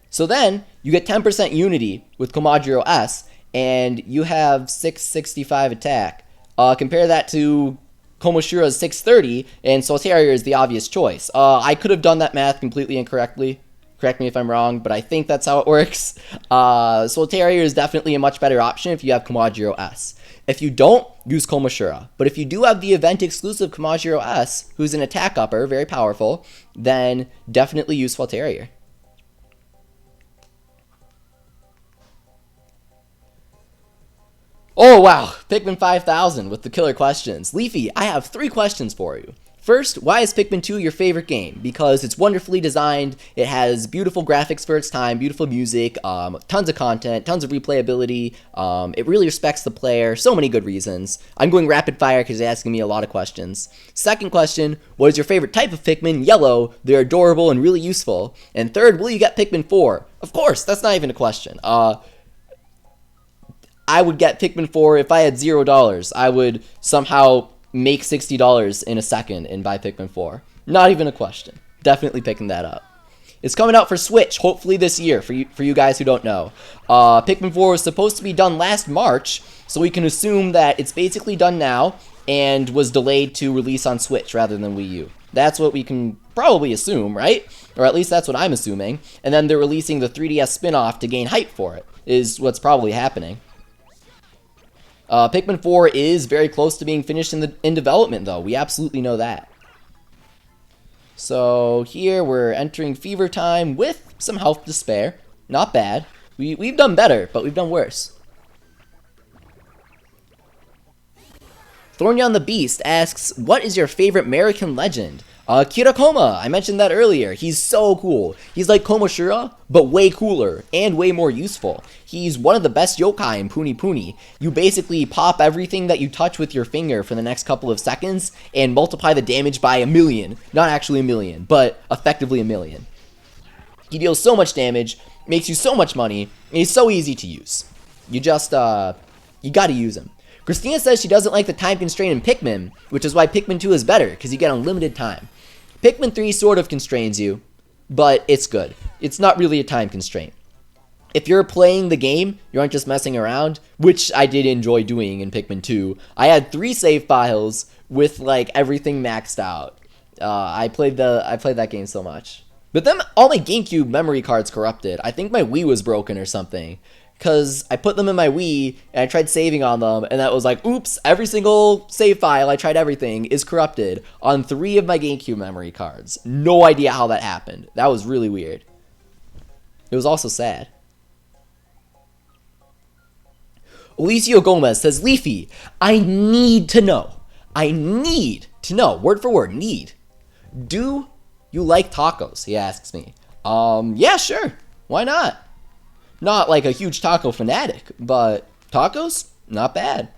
So then, you get 10% unity with Komajiro S, and you have 665 attack. Compare that to Komashura's 630, and Swelterior is the obvious choice. I could have done that math completely incorrectly. Correct me if I'm wrong, but I think that's how it works. Swelterior is definitely a much better option if you have Komajiro S. If you don't, use Komashura. But if you do have the event-exclusive Komajiro S, who's an attack upper, very powerful, then definitely use Swelterior. Oh wow, Pikmin 5000 with the killer questions. Leafy, I have 3 questions for you. First, why is Pikmin 2 your favorite game? Because it's wonderfully designed, it has beautiful graphics for its time, beautiful music, tons of content, tons of replayability, it really respects the player, so many good reasons. I'm going rapid fire because you're asking me a lot of questions. Second question, what is your favorite type of Pikmin? Yellow, they're adorable and really useful. And third, will you get Pikmin 4? Of course, that's not even a question. I would get Pikmin 4 if I had $0. I would somehow make $60 in a second and buy Pikmin 4. Not even a question. Definitely picking that up. It's coming out for Switch, hopefully this year, for you guys who don't know. Pikmin 4 was supposed to be done last March, so we can assume that it's basically done now and was delayed to release on Switch rather than Wii U. That's what we can probably assume, right? Or at least that's what I'm assuming. And then they're releasing the 3DS spin-off to gain hype for it, is what's probably happening. Pikmin 4 is very close to being finished in development, though. We absolutely know that. So here we're entering Fever Time with some health to spare. Not bad. We've done better, but we've done worse. Thornyon the Beast asks, what is your favorite American legend? Kirakoma, I mentioned that earlier. He's so cool. He's like Komashura, but way cooler and way more useful. He's one of the best yokai in Puni Puni. You basically pop everything that you touch with your finger for the next couple of seconds and multiply the damage by 1,000,000. Not actually 1,000,000, but effectively 1,000,000. He deals so much damage. makes you so much money, and he's so easy to use. You just, you gotta use him. Christina says she doesn't like the time constraint in Pikmin, which is why Pikmin 2 is better, because you get unlimited time. Pikmin 3 sort of constrains you, but it's good. It's not really a time constraint. If you're playing the game, you aren't just messing around, which I did enjoy doing in Pikmin 2. I had 3 save files with like everything maxed out. I played that game so much. But then all my GameCube memory cards corrupted. I think my Wii was broken or something, because I put them in my Wii and I tried saving on them, and that was like, oops, every single save file, I tried everything, is corrupted on 3 of my GameCube memory cards. No idea how that happened. That was really weird. It was also sad. Alicio Gomez says, Leafy, I need to know, word for word, need. Do you like tacos? He asks me. Yeah, sure. Why not? Not like a huge taco fanatic, but tacos, not bad.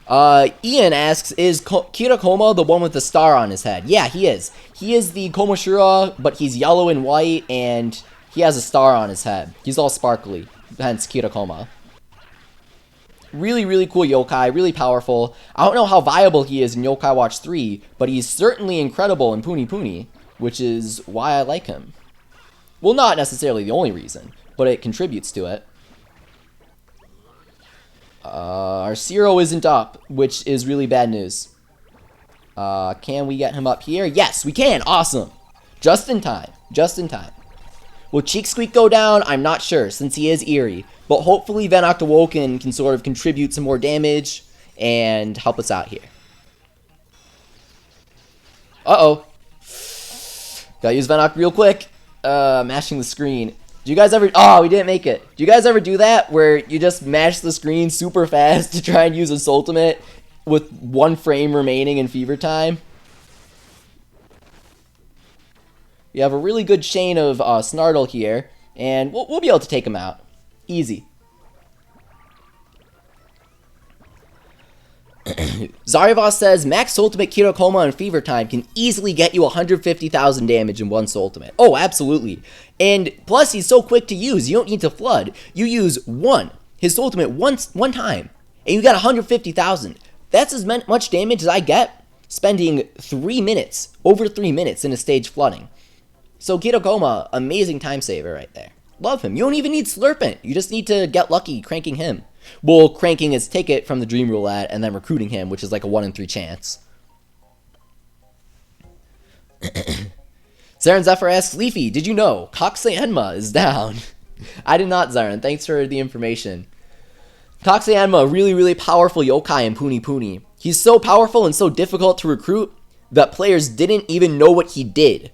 Ian asks, is Kirakoma the one with the star on his head? Yeah, he is. He is the Komoshira, but he's yellow and white, and he has a star on his head. He's all sparkly, hence Kirakoma. Really, really cool yokai, really powerful. I don't know how viable he is in Yokai Watch 3, but he's certainly incredible in Puni Puni, which is why I like him. Well, not necessarily the only reason, but it contributes to it. Our Zero isn't up, which is really bad news. Can we get him up here? Yes, we can! Awesome! Just in time. Just in time. Will Cheek Squeak go down? I'm not sure, since he is eerie. But hopefully Venoct Awoken can sort of contribute some more damage and help us out here. Uh-oh. Gotta use Venoct real quick. Mashing the screen. Do you guys ever... Oh, we didn't make it. Do you guys ever do that, where you just mash the screen super fast to try and use his ultimate with 1 frame remaining in fever time? We have a really good chain of Snartle here, and we'll be able to take him out. Easy. Zarivos says, Max Ultimate Kirakoma in Fever Time can easily get you 150,000 damage in one ultimate. Oh, absolutely. And plus, he's so quick to use, you don't need to flood. You use his ultimate one time, and you got 150,000. That's as much damage as I get spending 3 minutes, over 3 minutes in a stage flooding. So Kirakoma, amazing time saver right there. Love him. You don't even need Slurpant. You just need to get lucky cranking him. Well, cranking his ticket from the Dream Roulette and then recruiting him, which is like a 1 in 3 chance. Zarin Zephyr asks, Leafy, did you know Koksei Enma is down? I did not, Zarin. Thanks for the information. Koksei Enma, really, really powerful yokai in Puni Puni. He's so powerful and so difficult to recruit that players didn't even know what he did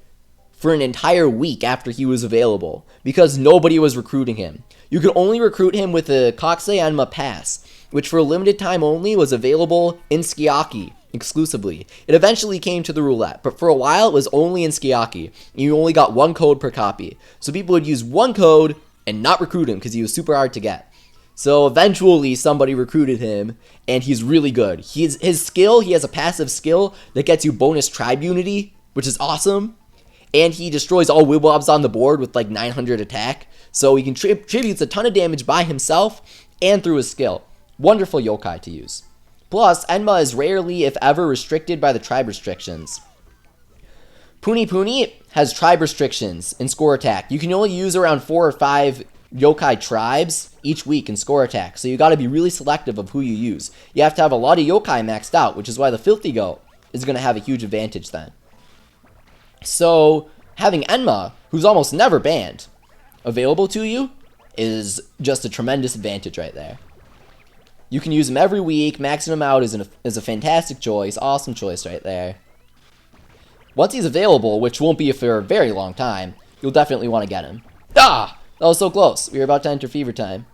for an entire week after he was available, because nobody was recruiting him. You could only recruit him with a Koksei Enma pass, which for a limited time only was available in Skiaki exclusively. It eventually came to the roulette, but for a while it was only in Skiaki. You only got 1 code per copy. So people would use 1 code and not recruit him because he was super hard to get. So eventually somebody recruited him, and he's really good. His skill, he has a passive skill that gets you bonus tribe unity, which is awesome. And he destroys all Wibwobs on the board with like 900 attack. So he contributes a ton of damage by himself and through his skill. Wonderful yokai to use. Plus, Enma is rarely, if ever, restricted by the tribe restrictions. Puni Puni has tribe restrictions in score attack. You can only use around 4 or 5 yokai tribes each week in score attack. So you gotta be really selective of who you use. You have to have a lot of yokai maxed out, which is why the Filthy Goat is gonna have a huge advantage then. So, having Enma, who's almost never banned, available to you is just a tremendous advantage right there. You can use him every week. Maxing him out is a fantastic choice. Awesome choice right there. Once he's available, which won't be for a very long time, you'll definitely want to get him. Ah! That was so close. We were about to enter Fever Time.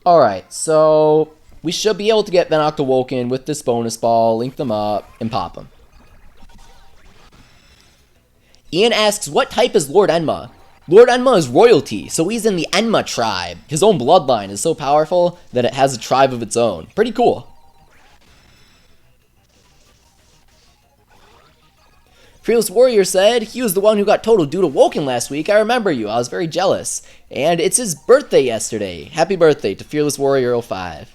Alright, so we should be able to get Venoct Awoken with this bonus ball, link them up, and pop them. Ian asks, what type is Lord Enma? Lord Enma is royalty, so he's in the Enma tribe. His own bloodline is so powerful that it has a tribe of its own. Pretty cool. Fearless Warrior said, he was the one who got total dude awoken last week. I remember you. I was very jealous. And it's his birthday yesterday. Happy birthday to Fearless Warrior 05.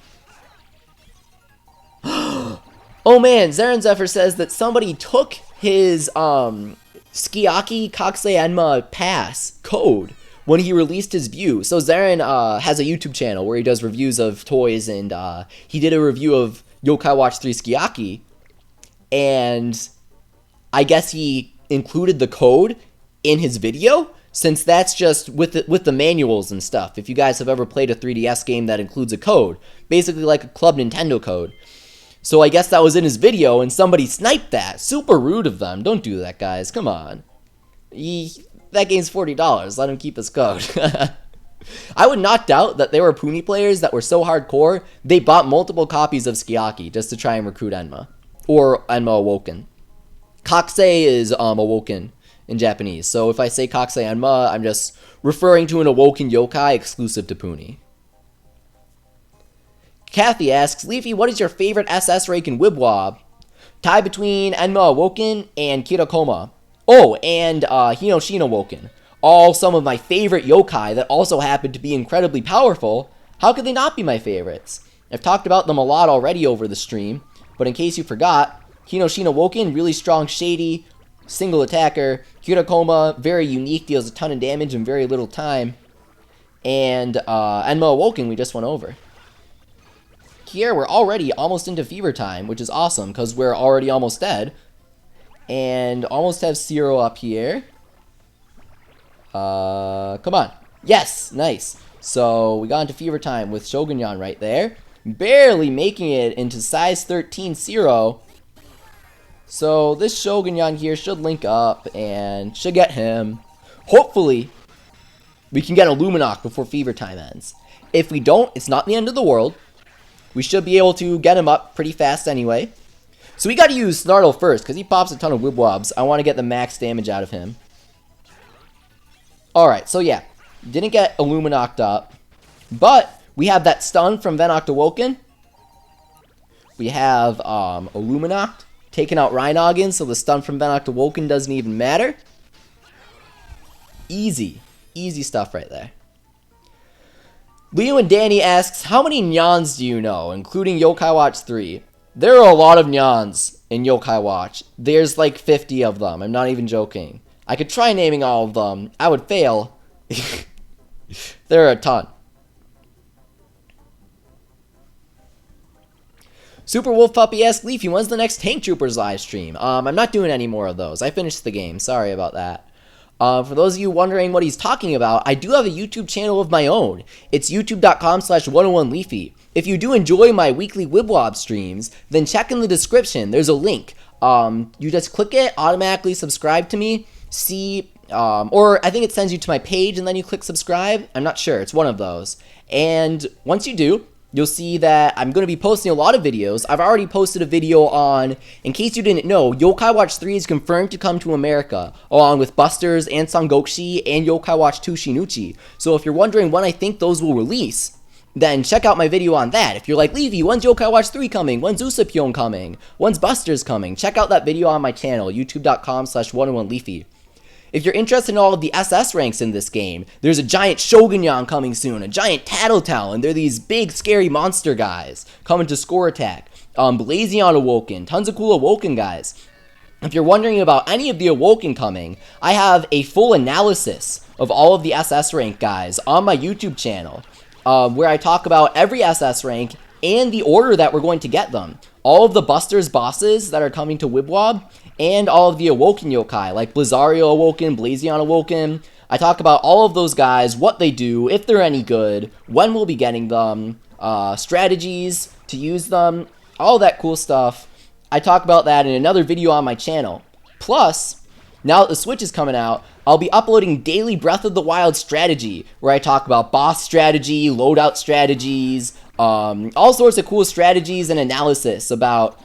Oh man, Zaren Zephyr says that somebody took his Skiaki Kokusei Enma pass code when he released his view. So Zaren has a YouTube channel where he does reviews of toys, and he did a review of Yokai Watch 3 Skiaki, and I guess he included the code in his video, since that's just with the manuals and stuff. If you guys have ever played a 3DS game that includes a code, basically like a Club Nintendo code. So I guess that was in his video, and somebody sniped that. Super rude of them. Don't do that, guys. Come on. That game's $40. Let him keep his code. I would not doubt that there were Puni players that were so hardcore, they bought multiple copies of Skiaki just to try and recruit Enma. Or Enma Awoken. Kokusei is Awoken in Japanese. So if I say Kokusei Enma, I'm just referring to an Awoken yokai exclusive to Puni. Kathy asks, Leafy, what is your favorite SS rank in Wibwob? Tie between Enma Awoken and Kirakoma. Oh, and Hinoshin Awoken. All some of my favorite yokai that also happen to be incredibly powerful. How could they not be my favorites? I've talked about them a lot already over the stream, but in case you forgot, Hinoshin Awoken, really strong shady, single attacker. Kirakoma, very unique, deals a ton of damage in very little time. And Enma Awoken we just went over. Here, we're already almost into fever time, which is awesome, because we're already almost dead. And almost have Zero up here. Come on. Yes, nice. So, we got into fever time with Shogunyan right there. Barely making it into size 13 Zero. So, this Shogunyan here should link up, and should get him. Hopefully, we can get a Luminok before fever time ends. If we don't, it's not the end of the world. We should be able to get him up pretty fast anyway. So we got to use Snartle first, because he pops a ton of Wibwobs. I want to get the max damage out of him. Alright, so yeah. Didn't get Illuminoked up. But we have that stun from Venoct Awoken. We have Illuminoked. Taking out Rhinogon, so the stun from Venoct Awoken doesn't even matter. Easy. Easy stuff right there. Leo and Danny asks, how many Nyans do you know, including Yokai Watch 3? There are a lot of Nyans in Yokai Watch. There's like 50 of them. I'm not even joking. I could try naming all of them. I would fail. There are a ton. Super Wolf Puppy asks, Leafy, when's the next Tank Troopers live stream? I'm not doing any more of those. I finished the game. Sorry about that. For those of you wondering what he's talking about, I do have a YouTube channel of my own. It's youtube.com/101leafy. If you do enjoy my weekly Wibwob streams, then check in the description. There's a link. You just click it, automatically subscribe to me, see, or I think it sends you to my page and then you click subscribe. I'm not sure. It's one of those. And once you do, you'll see that I'm going to be posting a lot of videos. I've already posted a video on, in case you didn't know, Yokai Watch 3 is confirmed to come to America, along with Busters and Sangokshi and Yokai Watch 2 Shinuchi. So if you're wondering when I think those will release, then check out my video on that. If you're like, Leafy, when's Yokai Watch 3 coming? When's Usapion coming? When's Busters coming? Check out that video on my channel, youtube.com/101leafy. If you're interested in all of the SS ranks in this game, there's a giant Shogunyan coming soon, a giant Tattletale, and they're these big, scary monster guys coming to score attack. Blazion Awoken, tons of cool Awoken guys. If you're wondering about any of the Awoken coming, I have a full analysis of all of the SS rank guys on my YouTube channel, where I talk about every SS rank and the order that we're going to get them. All of the Busters bosses that are coming to Wibwob, and all of the Awoken yokai, like Blizzario Awoken, Blazion Awoken. I talk about all of those guys, what they do, if they're any good, when we'll be getting them, strategies to use them, all that cool stuff. I talk about that in another video on my channel. Plus, now that the Switch is coming out, I'll be uploading daily Breath of the Wild strategy, where I talk about boss strategy, loadout strategies, all sorts of cool strategies and analysis about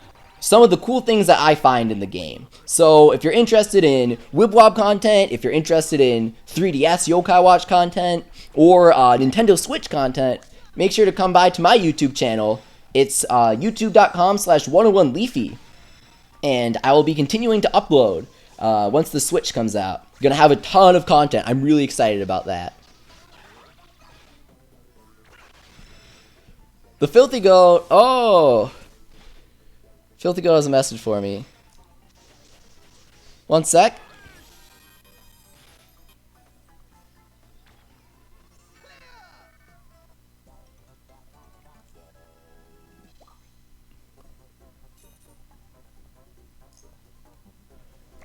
some of the cool things that I find in the game. So if you're interested in Wibble Wobble content, if you're interested in 3DS Yokai Watch content, or Nintendo Switch content, make sure to come by to my YouTube channel. It's youtube.com/101leafy, and I will be continuing to upload once the Switch comes out. I'm gonna have a ton of content. I'm really excited about that. The Filthy Goat. Oh, Filthy Goat has a message for me. One sec.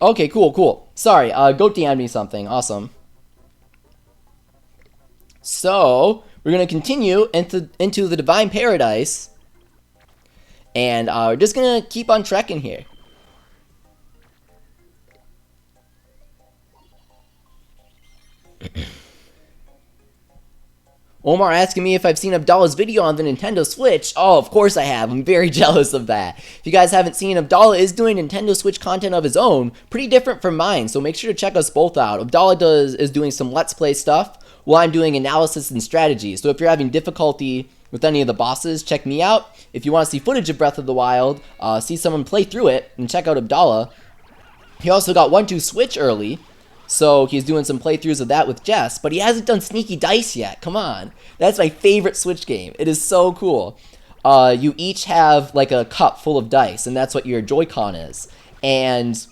Okay, cool. Sorry, Goat DM'd me something. Awesome. So, we're going to continue into the Divine Paradise. And we're just going to keep on trekking here. Omar asking me if I've seen Abdallah's video on the Nintendo Switch. Oh, of course I have. I'm very jealous of that. If you guys haven't seen, Abdallah is doing Nintendo Switch content of his own, pretty different from mine, so make sure to check us both out. Abdallah is doing some Let's Play stuff, while I'm doing analysis and strategy. So if you're having difficulty with any of the bosses, check me out. If you want to see footage of Breath of the Wild, see someone play through it, and check out Abdallah. He also got 1-2 Switch early, so he's doing some playthroughs of that with Jess, but he hasn't done Sneaky Dice yet. Come on. That's my favorite Switch game. It is so cool. You each have like a cup full of dice, and that's what your Joy-Con is. And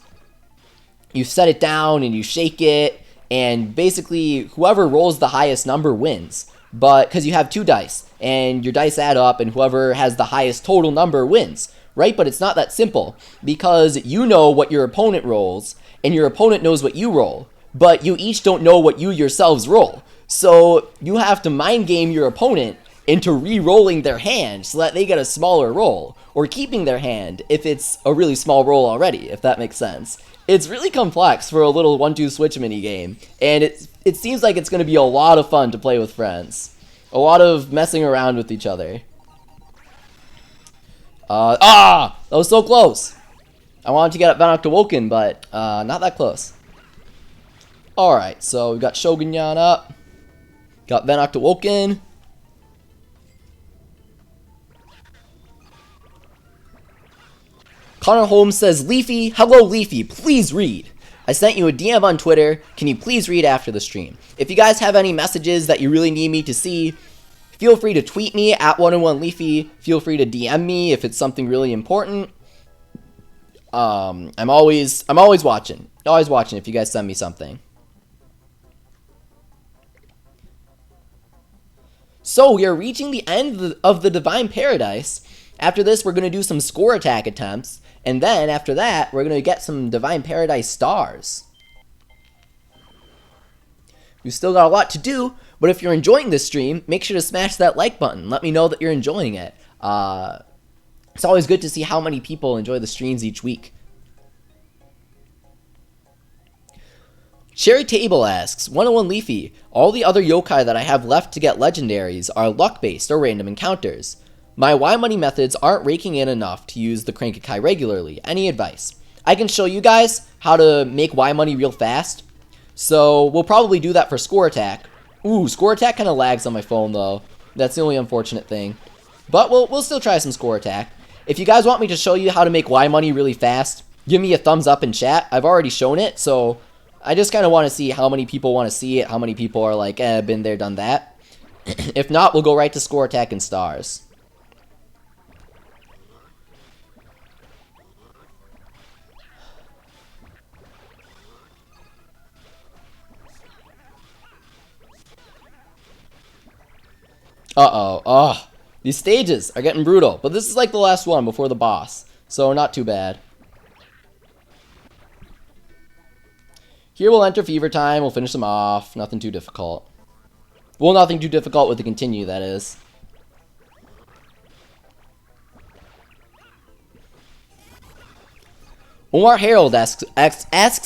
you set it down and you shake it, and basically whoever rolls the highest number wins. But because you have 2 dice, and your dice add up, and whoever has the highest total number wins, right? But it's not that simple, because you know what your opponent rolls, and your opponent knows what you roll, but you each don't know what you yourselves roll. So you have to mind game your opponent into re-rolling their hand so that they get a smaller roll, or keeping their hand if it's a really small roll already, if that makes sense. It's really complex for a little 1-2 Switch mini game, and it seems like it's going to be a lot of fun to play with friends. A lot of messing around with each other. That was so close. I wanted to get at Venoct Awoken, but not that close. Alright, so we've got Shogunyan up. Got Venoct Awoken. Connor Holmes says, Leafy, hello Leafy, please read. I sent you a DM on Twitter. Can you please read after the stream? If you guys have any messages that you really need me to see, feel free to tweet me at 101leafy. Feel free to DM me if it's something really important. I'm always watching. Always watching if you guys send me something. So we are reaching the end of the Divine Paradise. After this, we're going to do some score attack attempts. And then after that, we're going to get some Divine Paradise stars. We've still got a lot to do, but if you're enjoying this stream, make sure to smash that like button. Let me know that you're enjoying it. It's always good to see how many people enjoy the streams each week. Cherry Table asks, 101 Leafy, all the other yokai that I have left to get legendaries are luck-based or random encounters. My Y money methods aren't raking in enough to use the Crank-a-Kai regularly. Any advice? I can show you guys how to make Y money real fast. So we'll probably do that for score attack. Ooh, score attack kind of lags on my phone though. That's the only unfortunate thing. But we'll still try some score attack. If you guys want me to show you how to make Y money really fast, give me a thumbs up in chat. I've already shown it, so I just kind of want to see how many people want to see it, how many people are like, been there, done that. If not, we'll go right to score attack and stars. Oh, these stages are getting brutal, but this is like the last one before the boss, so not too bad. Here we'll enter Fever Time, we'll finish them off, nothing too difficult. Well, nothing too difficult with the continue, that is. Omar Harold asks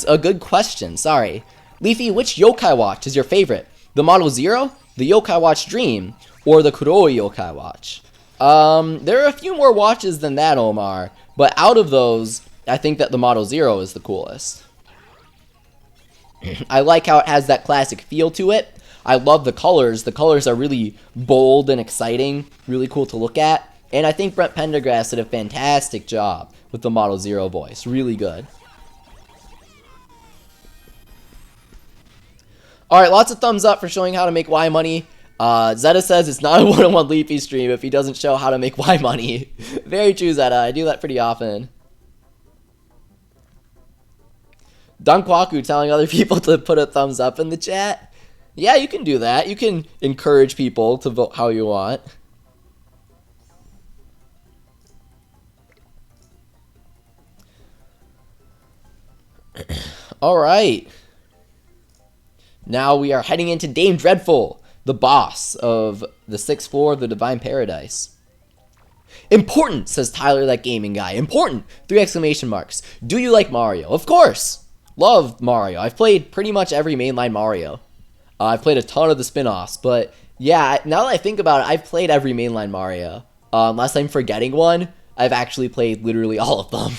a good question, sorry. Leafy, which Yokai Watch is your favorite? The Model Zero, the Yokai Watch Dream, or the Kuroi Yokai Watch? There are a few more watches than that, Omar. But out of those, I think that the Model Zero is the coolest. I like how it has that classic feel to it. I love the colors. The colors are really bold and exciting, really cool to look at. And I think Brent Pendergrass did a fantastic job with the Model Zero voice. Really good. Alright, lots of thumbs up for showing how to make Y money. Zeta says it's not a one-on-one Leafy stream if he doesn't show how to make Y money. Very true, Zeta. I do that pretty often. Dunkwaku telling other people to put a thumbs up in the chat. Yeah, you can do that. You can encourage people to vote how you want. Alright. Now we are heading into Dame Dredful, the boss of the 6th floor of the Divine Paradise. Important, says Tyler, that gaming guy. Important! 3 exclamation marks. Do you like Mario? Of course! Love Mario. I've played pretty much every mainline Mario. I've played a ton of the spin-offs, but yeah, now that I think about it, I've played every mainline Mario. Unless I'm forgetting one, I've actually played literally all of them.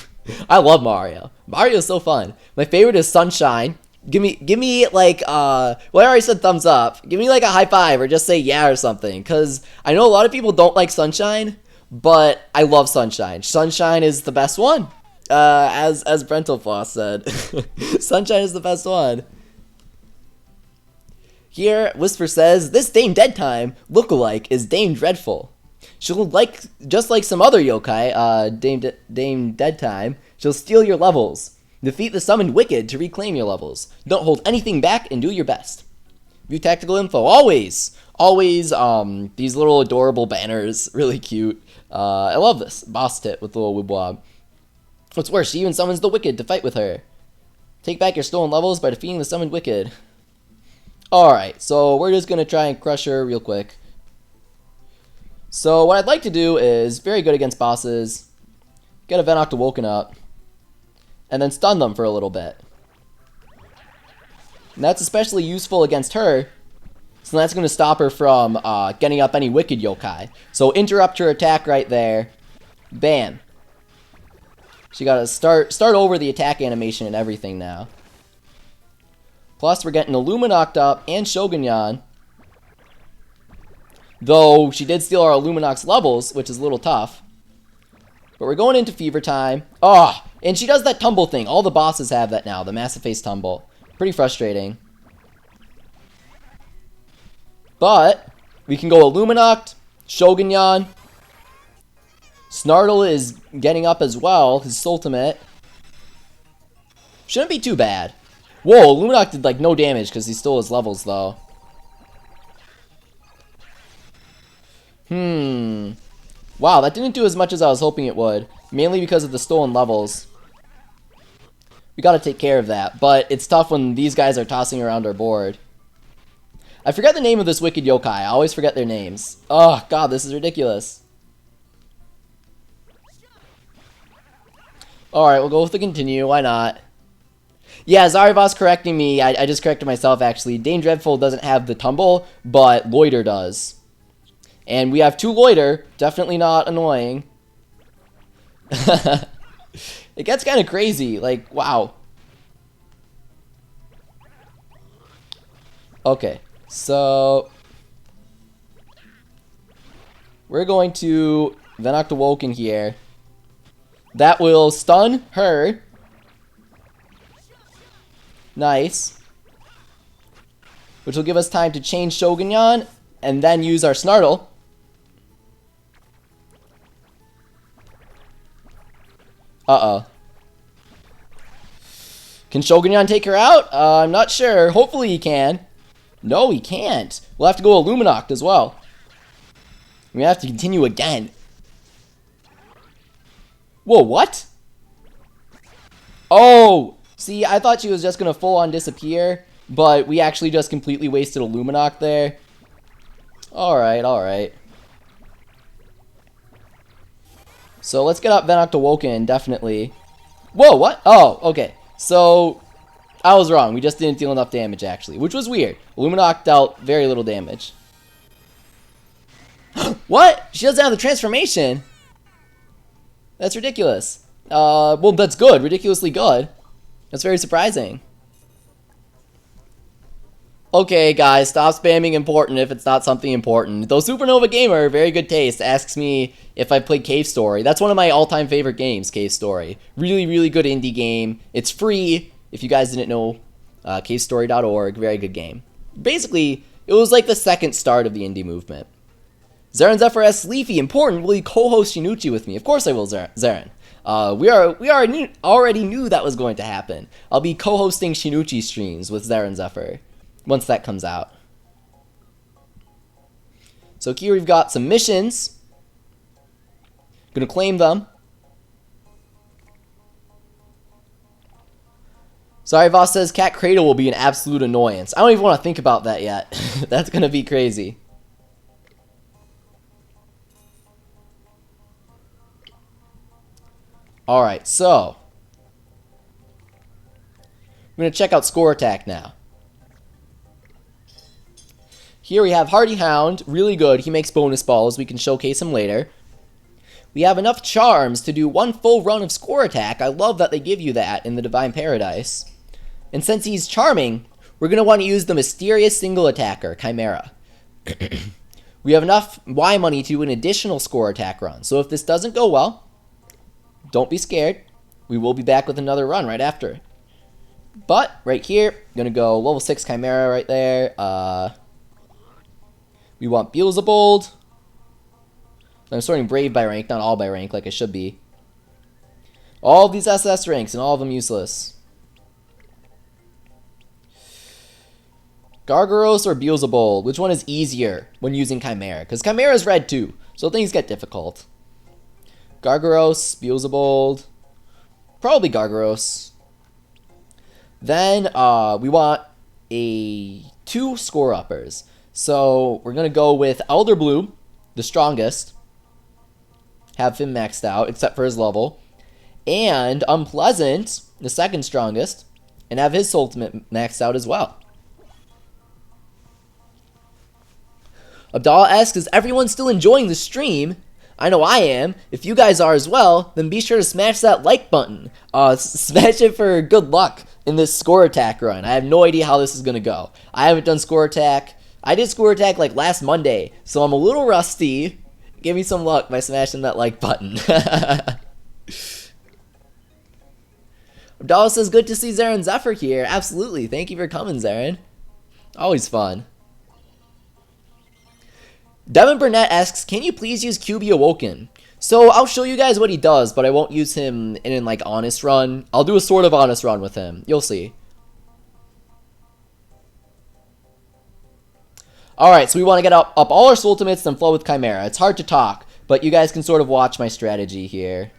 I love Mario. Mario's so fun. My favorite is Sunshine. Give me like, well, I already said thumbs up. Give me like a high five or just say yeah or something. Because I know a lot of people don't like Sunshine, but I love Sunshine. Sunshine is the best one. As Brentalfloss said. Sunshine is the best one. Here, Whisper says, this Dame Dead Time lookalike is Dame Dredful. She'll just like some other yokai, Dame Dead Time, she'll steal your levels. Defeat the summoned wicked to reclaim your levels. Don't hold anything back and do your best. View tactical info, always. Always, these little adorable banners, really cute. I love this. Boss tip with the little Wibble Wobble. What's worse, she even summons the wicked to fight with her. Take back your stolen levels by defeating the summoned wicked. Alright, so we're just going to try and crush her real quick. So what I'd like to do is, very good against bosses, get a Venoct Awoken up, and then stun them for a little bit. And that's especially useful against her, so that's going to stop her from getting up any wicked yokai. So interrupt her attack right there. Bam. She got to start over the attack animation and everything now. Plus, we're getting Illuminoct up and Shogunyan. Though, she did steal our Illuminox levels, which is a little tough. But we're going into Fever Time. Oh, and she does that tumble thing. All the bosses have that now, the Massive Face Tumble. Pretty frustrating. But, we can go Illuminoct, Shogunyan. Snartle is getting up as well, his ultimate. Shouldn't be too bad. Whoa, Illuminoct did like no damage because he stole his levels though. Wow, that didn't do as much as I was hoping it would. Mainly because of the stolen levels. We gotta take care of that, but it's tough when these guys are tossing around our board. I forget the name of this wicked yokai. I always forget their names. Oh god, this is ridiculous. Alright, we'll go with the continue. Why not? Yeah, Zaribos correcting me. I just corrected myself, actually. Dame Dredful doesn't have the tumble, but Loiter does. And we have 2 Loiter. Definitely not annoying. It gets kind of crazy. Like, wow. Okay, so we're going to Venoct Awoken here. That will stun her. Nice. Which will give us time to change Shogunyan and then use our Snartle. Uh-oh. Can Shogunyan take her out? I'm not sure. Hopefully he can. No, he can't. We'll have to go Illuminoct as well. We have to continue again. Whoa, what? Oh! See, I thought she was just going to full-on disappear, but we actually just completely wasted Illuminoct there. Alright, alright. So let's get up Venoct Awoken, definitely. Whoa, what? Oh, okay. So, I was wrong. We just didn't deal enough damage, actually, which was weird. Illuminoct dealt very little damage. What? She doesn't have the transformation? That's ridiculous. Well, that's good. Ridiculously good. That's very surprising. Okay, guys, stop spamming important if it's not something important. Though Supernova Gamer, very good taste, asks me if I played Cave Story. That's one of my all-time favorite games, Cave Story. Really, really good indie game. It's free, if you guys didn't know, cavestory.org. Very good game. Basically, it was like the second start of the indie movement. Zaren Zephyr asks, Leafy, important, will you co-host Shinuchi with me? Of course I will, Zaren. We already knew that was going to happen. I'll be co-hosting Shinuchi streams with Zaren Zephyr once that comes out. So here we've got some missions. Gonna claim them. Sorry, Voss says Cat Cradle will be an absolute annoyance. I don't even want to think about that yet. That's gonna be crazy. Alright, so I'm gonna check out Score Attack now. Here we have Hardy Hound, really good. He makes bonus balls. We can showcase him later. We have enough charms to do one full run of Score Attack. I love that they give you that in the Divine Paradise. And since he's charming, we're going to want to use the mysterious single attacker, Chimera. We have enough Y money to do an additional Score Attack run. So if this doesn't go well, don't be scared. We will be back with another run right after it. But right here, I'm going to go level 6 Chimera right there. We want Beelzebub. I'm sorting Brave by rank, not all by rank, like I should be. All of these SS ranks, and all of them useless. Gargaros or Beelzebub? Which one is easier when using Chimera? Because Chimera is red too, so things get difficult. Gargaros, Beelzebub. Probably Gargaros. Then we want 2 score uppers. So we're going to go with Elder Blue, the strongest. Have him maxed out, except for his level. And Unpleasant, the second strongest. And have his ultimate maxed out as well. Abdallah asks, is everyone still enjoying the stream? I know I am. If you guys are as well, then be sure to smash that like button. Smash it for good luck in this Score Attack run. I have no idea how this is going to go. I haven't done Score Attack. I did Score Attack like last Monday, so I'm a little rusty. Give me some luck by smashing that like button. Abdallah says, good to see Zaren Zephyr here. Absolutely. Thank you for coming, Zaren. Always fun. Devin Burnett asks, can you please use QB Awoken? So I'll show you guys what he does, but I won't use him in like honest run. I'll do a sort of honest run with him. You'll see. Alright, so we want to get up all our ultimates, then flow with Chimera. It's hard to talk, but you guys can sort of watch my strategy here.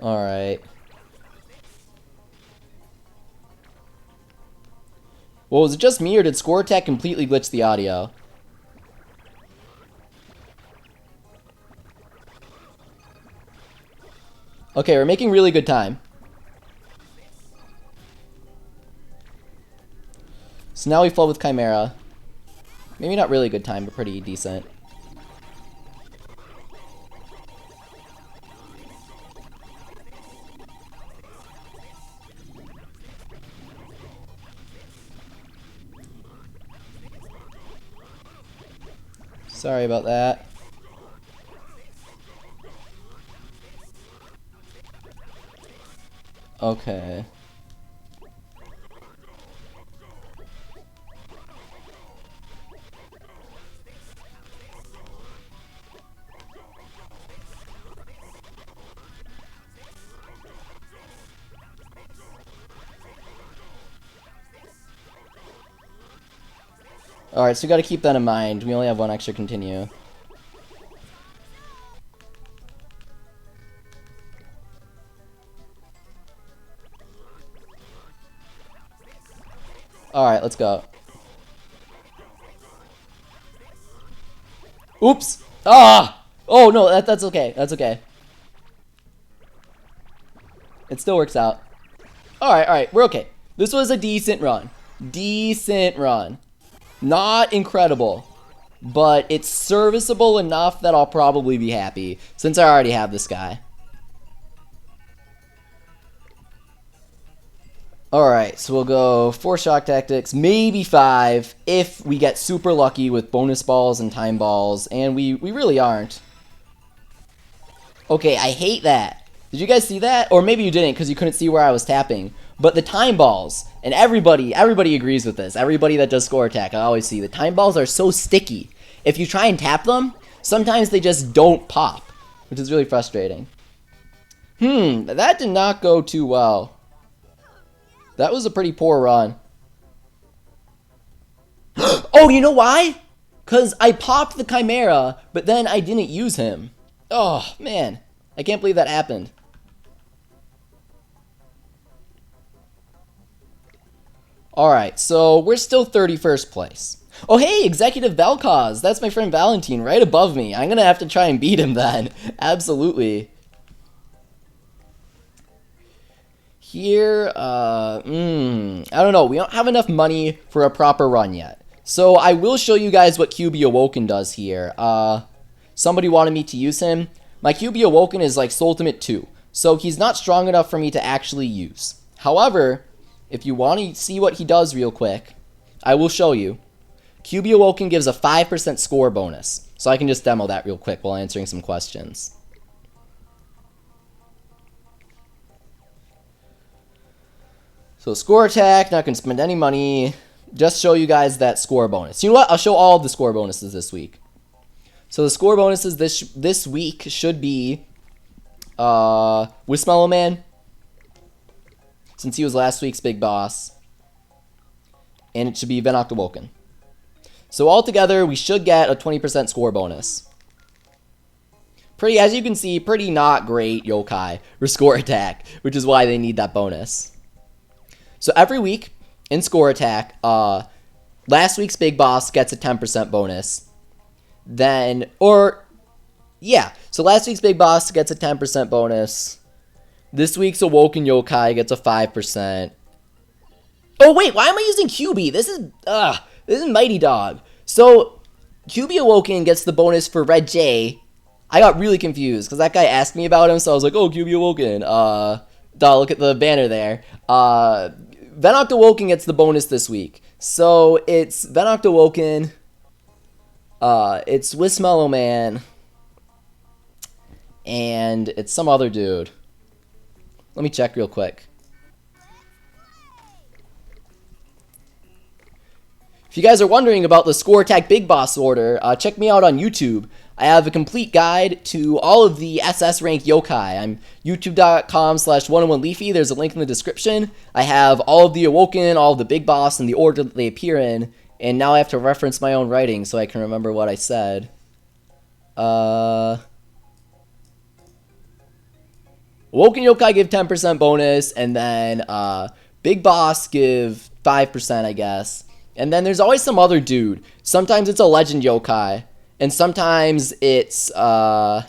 Alright. Well, was it just me, or did Score Attack completely glitch the audio? Okay, we're making really good time. So now we flow with Chimera. Maybe not really good time, but pretty decent. Sorry about that. Okay. Alright, so we gotta keep that in mind. We only have one extra continue. Alright, let's go. Oops! Ah! Oh no, that's okay. That's okay. It still works out. Alright, we're okay. This was a decent run. Decent run. Not incredible, but it's serviceable enough that I'll probably be happy, since I already have this guy. Alright, so we'll go 4 shock tactics, maybe 5, if we get super lucky with bonus balls and time balls, and we really aren't. Okay, I hate that. Did you guys see that? Or maybe you didn't because you couldn't see where I was tapping. But the time balls, and everybody agrees with this. Everybody that does score attack, I always see the time balls are so sticky. If you try and tap them, sometimes they just don't pop, which is really frustrating. That did not go too well. That was a pretty poor run. Oh, you know why? Because I popped the Chimera, but then I didn't use him. Oh, man. I can't believe that happened. Alright, so we're still 31st place. Oh, hey, Executive Vel'Koz. That's my friend Valentine right above me. I'm going to have to try and beat him then. Absolutely. Here, I don't know. We don't have enough money for a proper run yet. So I will show you guys what QB Awoken does here. Somebody wanted me to use him. My QB Awoken is like Ultimate 2. So he's not strong enough for me to actually use. However, if you want to see what he does real quick, I will show you. QB Awoken gives a 5% score bonus. So I can just demo that real quick while answering some questions. So score attack, not going to spend any money. Just show you guys that score bonus. You know what? I'll show all of the score bonuses this week. So the score bonuses this week should be Whismellow Man, since he was last week's big boss. And it should be Venoct Awoken. So altogether, we should get a 20% score bonus. Pretty, as you can see, pretty not great yokai for score attack, which is why they need that bonus. So every week in score attack, last week's big boss gets a 10% bonus. So last week's big boss gets a 10% bonus. This week's Awoken Yokai gets a 5%. Oh wait, why am I using QB? This is Mighty Dog. So QB Awoken gets the bonus for Red J. I got really confused because that guy asked me about him, so I was like, oh, QB Awoken. Look at the banner there. Venoct Awoken gets the bonus this week. So it's Venoct Awoken. It's Whismellow Man. And it's some other dude. Let me check real quick. If you guys are wondering about the score attack big boss order, check me out on YouTube. I have a complete guide to all of the SS rank yokai. I'm youtube.com/101leafy. There's a link in the description. I have all of the Awoken, all of the big boss, and the order that they appear in. And now I have to reference my own writing so I can remember what I said. Awoken yokai give 10% bonus, and then big boss give 5%, I guess. And then there's always some other dude. Sometimes it's a legend yokai. And sometimes it's, Slurpent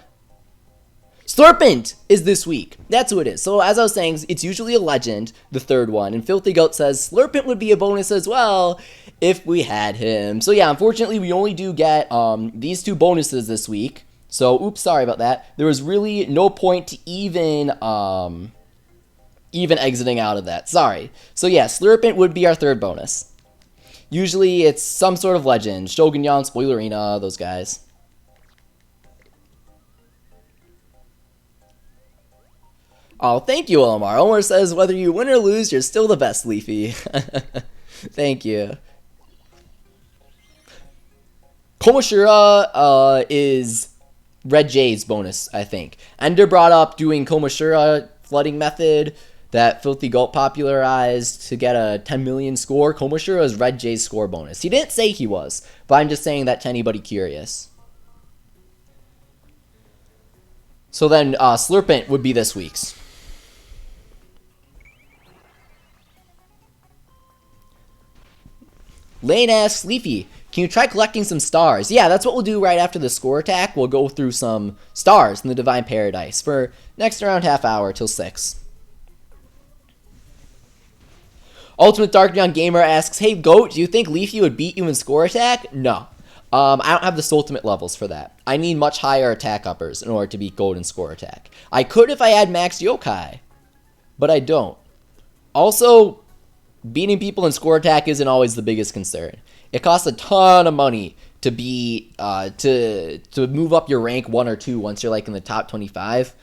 is this week. That's who it is. So as I was saying, it's usually a legend, the third one. And Filthy Goat says Slurpent would be a bonus as well if we had him. So yeah, unfortunately, we only do get these two bonuses this week. So, oops, sorry about that. There was really no point to even exiting out of that. Sorry. So yeah, Slurpent would be our third bonus. Usually it's some sort of legend. Shogun Yan, Spoilerina, those guys. Oh, thank you, Omar. Omar says, whether you win or lose, you're still the best, Leafy. Thank you. Komoshira is Red J's bonus, I think. Ender brought up doing Komoshira flooding method that Filthy Goat popularized to get a 10 million score. Komoshira is Red J's score bonus. He didn't say he was, but I'm just saying that to anybody curious. So then Slurpent would be this week's. Lane asks, Leafy, can you try collecting some stars? Yeah, that's what we'll do right after the score attack. We'll go through some stars in the Divine Paradise for next around half hour till 6. Ultimate Dark Neon Gamer asks, hey, Goat, do you think Leafy would beat you in score attack? No. I don't have the Ultimate levels for that. I need much higher attack uppers in order to beat Goat in score attack. I could if I had max yokai, but I don't. Also, beating people in score attack isn't always the biggest concern. It costs a ton of money to be to move up your rank 1 or 2 once you're like in the top 25,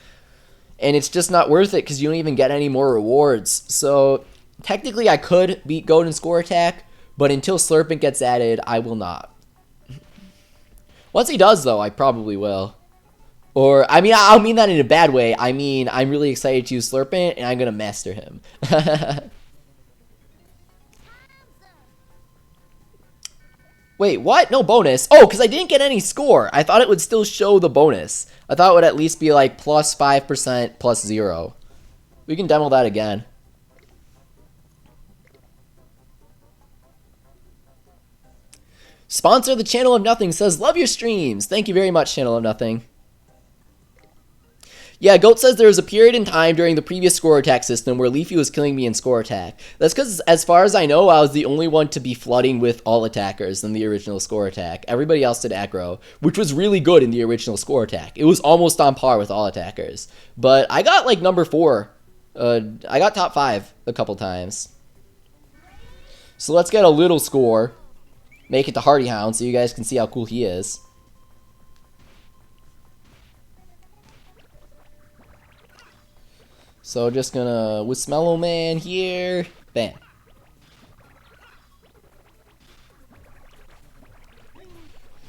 and it's just not worth it because you don't even get any more rewards. So technically, I could beat Goat in score attack, but until Slurpent gets added, I will not. Once he does, though, I probably will. Or, I mean, I'll mean that in a bad way. I mean, I'm really excited to use Slurpent, and I'm going to master him. Wait, what? No bonus? Oh, because I didn't get any score. I thought it would still show the bonus. I thought it would at least be like plus 5%, plus 0. We can demo that again. Sponsor the Channel of Nothing says, love your streams. Thank you very much, Channel of Nothing. Yeah, Goat says there was a period in time during the previous score attack system where Leafy was killing me in score attack. That's because, as far as I know, I was the only one to be flooding with all attackers in the original score attack. Everybody else did aggro, which was really good in the original score attack. It was almost on par with all attackers. But I got, like, number 4. I got top 5 a couple times. So let's get a little score. Make it to Hardy Hound so you guys can see how cool he is. So just gonna Wismello Man here. Bam.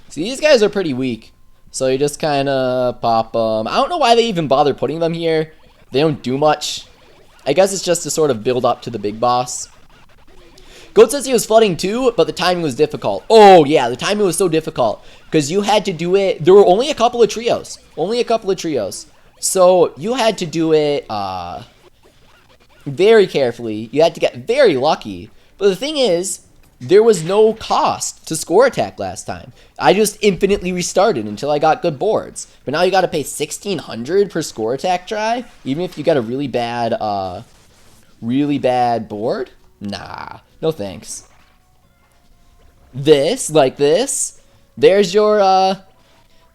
See, these guys are pretty weak. So you just kind of pop them. I don't know why they even bother putting them here. They don't do much. I guess it's just to sort of build up to the big boss. Goat says he was flooding too, but the timing was difficult. Oh, yeah, the timing was so difficult. Because you had to do it... There were only a couple of trios. Only a couple of trios. So, you had to do it very carefully. You had to get very lucky. But the thing is, there was no cost to score attack last time. I just infinitely restarted until I got good boards. But now you gotta pay $1,600 per score attack try, even if you got a really bad board? Nah. No thanks. This, like this, there's your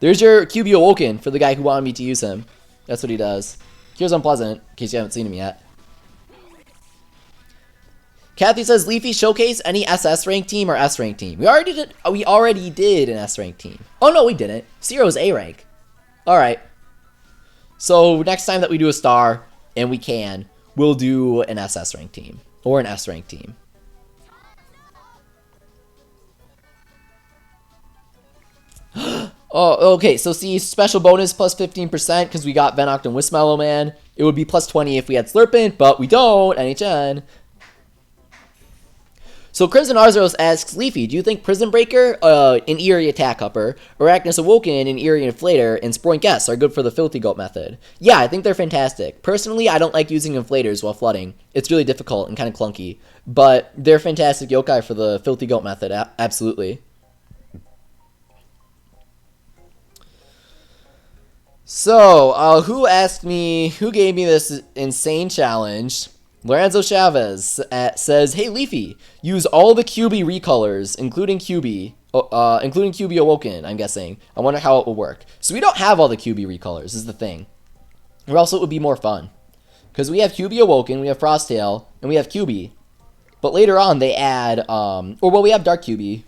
QB Awoken for the guy who wanted me to use him. That's what he does. Here's Unpleasant, in case you haven't seen him yet. Kathy says, Leafy, showcase any SS rank team or S rank team. We already did an S rank team. Oh no, we didn't. Zero's A rank. Alright. So next time that we do a star, and we can, we'll do an SS rank team. Or an S rank team. Oh, okay, so see, special bonus plus 15% because we got Venoct and Wismello Man. It would be plus 20 if we had Slurpent, but we don't, NHN. So Crimson Arzeros asks, Leafy, do you think Prison Breaker, an Eerie Attack Upper, Arachnus Awoken, an Eerie Inflator, and Sproink S are good for the Filthy Goat method? Yeah, I think they're fantastic. Personally, I don't like using Inflators while flooding. It's really difficult and kind of clunky. But they're fantastic yokai for the Filthy Goat method, absolutely. So, who gave me this insane challenge? Lorenzo Chavez says, hey Leafy, use all the QB recolors, including QB Awoken, I'm guessing. I wonder how it will work. So we don't have all the QB recolors, is the thing. Or else it would be more fun. Because we have QB Awoken, we have Frosttail, and we have QB. But later on they add, we have Dark QB.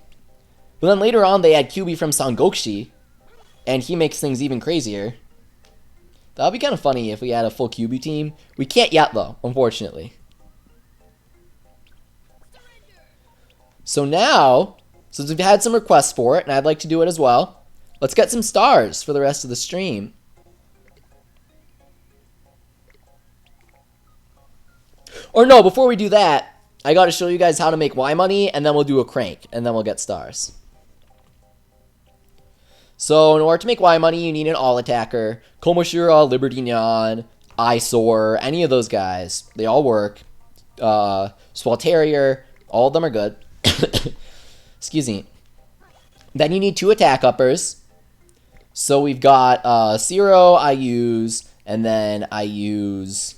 But then later on they add QB from Sangokshi, and he makes things even crazier. That would be kind of funny if we had a full QB team. We can't yet, though, unfortunately. So now, since we've had some requests for it, and I'd like to do it as well, let's get some stars for the rest of the stream. Or no, before we do that, I got to show you guys how to make Y money, and then we'll do a crank, and then we'll get stars. So, in order to make Y money, you need an all-attacker. Komoshura, Liberty Neon, Eyesore, any of those guys. They all work. Swalterior, all of them are good. Excuse me. Then you need 2 attack uppers. So we've got Zero, I use, and then I use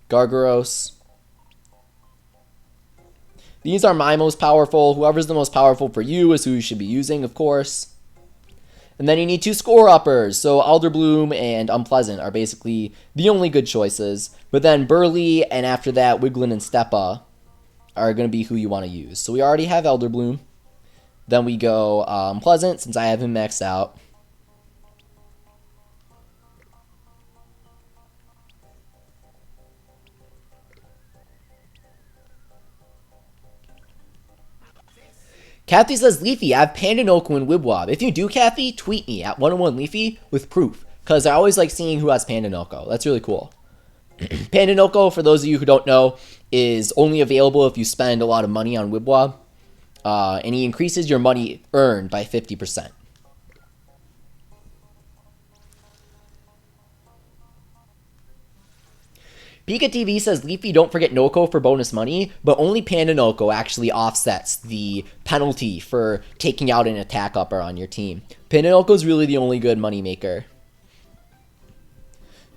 Gargaros. These are my most powerful. Whoever's the most powerful for you is who you should be using, of course. And then you need 2 score uppers. So Alderbloom and Unpleasant are basically the only good choices. But then Burly and after that Wiglin and Steppa are going to be who you want to use. So we already have Elderbloom. Then we go Unpleasant since I have him maxed out. Kathy says, Leafy, I have Pandanoco and Wibwob. If you do, Kathy, tweet me at 101 Leafy with proof. Because I always like seeing who has Pandanoco. That's really cool. Pandanoco, for those of you who don't know, is only available if you spend a lot of money on Wibwob. And he increases your money earned by 50%. Pika TV says, Leafy, don't forget Noco for bonus money, but only Pandanoco actually offsets the penalty for taking out an attack upper on your team. Pandanoco is really the only good money maker.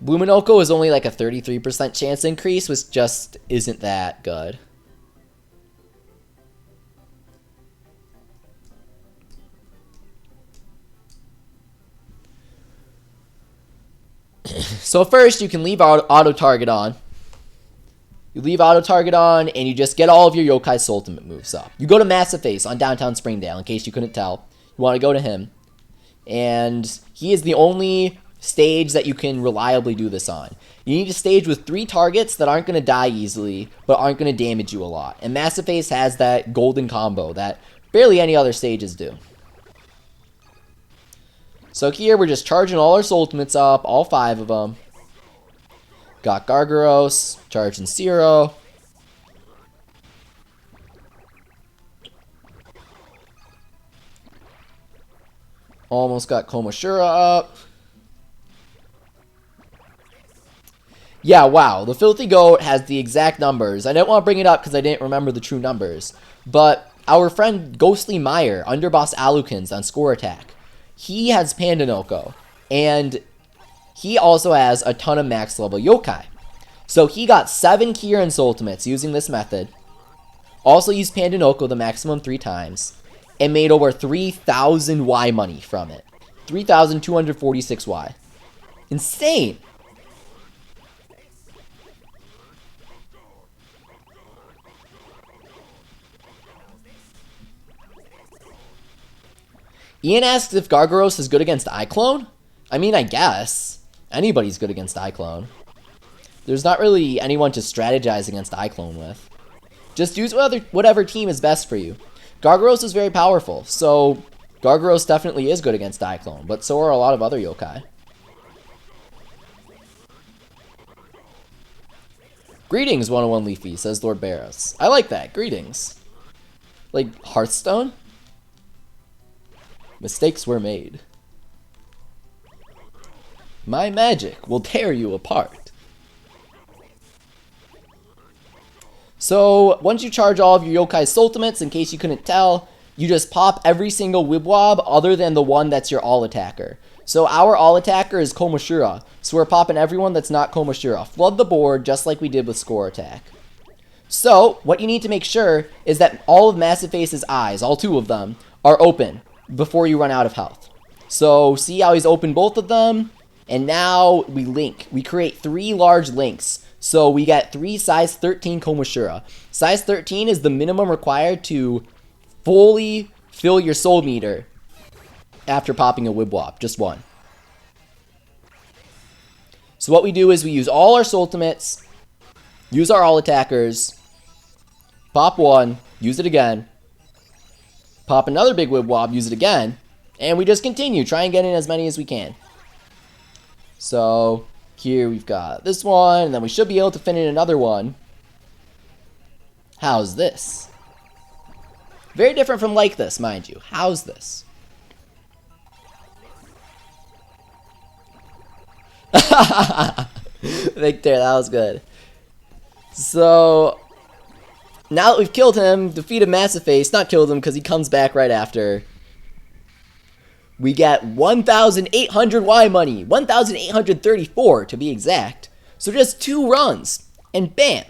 Bluminoco is only like a 33% chance increase, which just isn't that good. So first, you can leave auto-target on. You leave auto-target on, and you just get all of your Yokai's ultimate moves up. You go to Massive Face on Downtown Springdale, in case you couldn't tell. You want to go to him. And he is the only stage that you can reliably do this on. You need a stage with 3 targets that aren't going to die easily, but aren't going to damage you a lot. And Massive Face has that golden combo that barely any other stages do. So here, we're just charging all our ultimates up, all 5 of them. Got Gargaros, charging Zero. Almost got Komoshura up. Yeah, wow, the Filthy Goat has the exact numbers. I didn't want to bring it up because I didn't remember the true numbers. But our friend Ghostly Meyer, Underboss Alukins on Score Attack, he has Pandanoco, and he also has a ton of max level yokai. So he got 7 Kieran's ultimates using this method, also used Pandanoco the maximum 3 times, and made over 3,000 Y money from it. 3,246 Y. Insane! Ian asks if Gargaros is good against iClone. I mean, I guess. Anybody's good against iClone. There's not really anyone to strategize against iClone with. Just use whatever team is best for you. Gargaros is very powerful, so Gargaros definitely is good against iClone, but so are a lot of other yokai. Greetings, 101 Leafy, says Lord Barros. I like that, greetings. Like Hearthstone? Mistakes were made. My magic will tear you apart. So, once you charge all of your Yokai's ultimates, in case you couldn't tell, you just pop every single Wibwob other than the one that's your all-attacker. So our all-attacker is Komoshura, so we're popping everyone that's not Komoshura. Flood the board just like we did with Score Attack. So, what you need to make sure is that all of Massive Face's eyes, all 2 of them, are open before you run out of health. So, see how he's opened both of them? And now we link. We create 3 large links. So we get 3 size 13 Komoshura. Size 13 is the minimum required to fully fill your soul meter after popping a Wibwob. Just 1. So what we do is we use all our ultimates, use our all attackers, pop 1, use it again, pop another big Wibwob, use it again, and we just continue. Try and get in as many as we can. So here we've got this one, and then we should be able to fit in another one. How's this? Very different from like this, mind you. How's this? Victor, that was good. So now that we've killed him, defeated Massive Face, not killed him because he comes back right after, we get 1,800 Y money, 1,834 to be exact. So just 2 runs, and bam,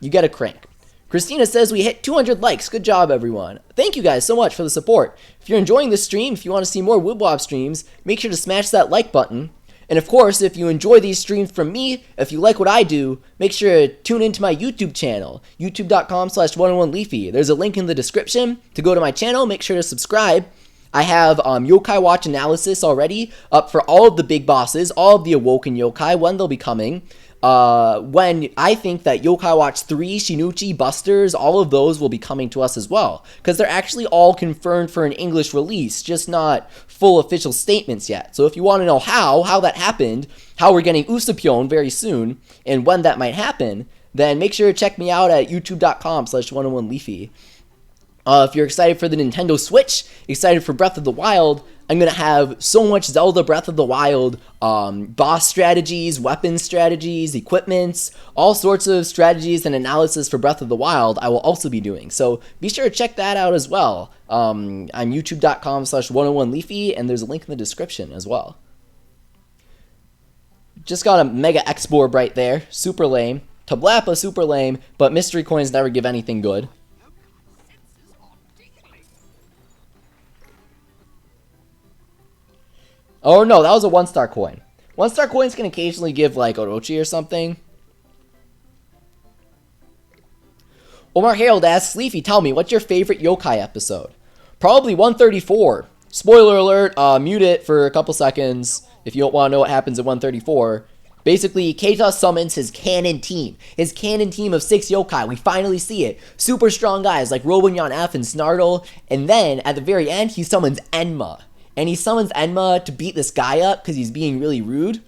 you get a crank. Christina says we hit 200 likes. Good job, everyone. Thank you guys so much for the support. If you're enjoying this stream, if you want to see more Wibble Wobble streams, make sure to smash that like button. And of course, if you enjoy these streams from me, if you like what I do, make sure to tune into my YouTube channel, youtube.com/101leafy. There's a link in the description to go to my channel. Make sure to subscribe. I have Yokai Watch analysis already up for all of the big bosses, all of the Awoken yokai, when they'll be coming. When I think that Yokai Watch 3, Shinichi, Busters, all of those will be coming to us as well. Because they're actually all confirmed for an English release, just not full official statements yet. So if you want to know how that happened, how we're getting Usapion very soon, and when that might happen, then make sure to check me out at youtube.com/101leafy. If you're excited for the Nintendo Switch, excited for Breath of the Wild, I'm going to have so much Zelda Breath of the Wild, boss strategies, weapon strategies, equipments, all sorts of strategies and analysis for Breath of the Wild I will also be doing. So be sure to check that out as well. I'm youtube.com/101leafy, and there's a link in the description as well. Just got a Mega X-Borb right there. Super lame. Tablapa, super lame, but mystery coins never give anything good. Oh no, that was a 1-star coin. 1-star coins can occasionally give like Orochi or something. Omar Harold asks, Leafy, tell me, what's your favorite yokai episode? Probably 134. Spoiler alert, mute it for a couple seconds if you don't want to know what happens in 134. Basically, Keita summons his canon team. His canon team of 6 yokai. We finally see it. Super strong guys like Robonyan F and Snartle. And then, at the very end, he summons Enma. And he summons Enma to beat this guy up because he's being really rude.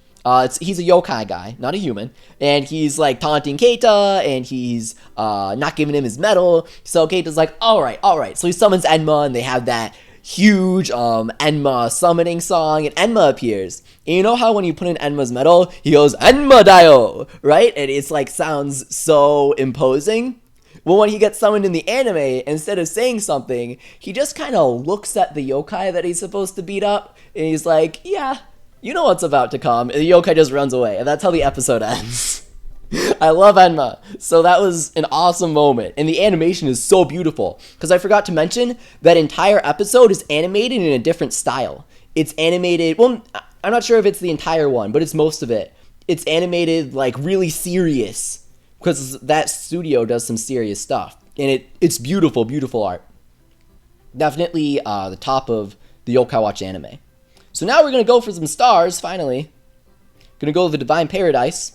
He's a yokai guy, not a human. And he's like taunting Keita, and he's not giving him his medal. So Keita's like, alright. So he summons Enma, and they have that huge Enma summoning song, and Enma appears. And you know how when you put in Enma's medal, he goes, Enma Daio, right? And it's like sounds so imposing. Well, when he gets summoned in the anime, instead of saying something, he just kind of looks at the yokai that he's supposed to beat up, and he's like, yeah, you know what's about to come, and the yokai just runs away, and that's how the episode ends. I love Enma, so that was an awesome moment, and the animation is so beautiful, because I forgot to mention, that entire episode is animated in a different style. It's animated, well, I'm not sure if it's the entire one, but it's most of it. It's animated, like, really serious, because that studio does some serious stuff. And it's beautiful, beautiful art. Definitely the top of the Yokai Watch anime. So now we're going to go for some stars, finally. Going to go to the Divine Paradise.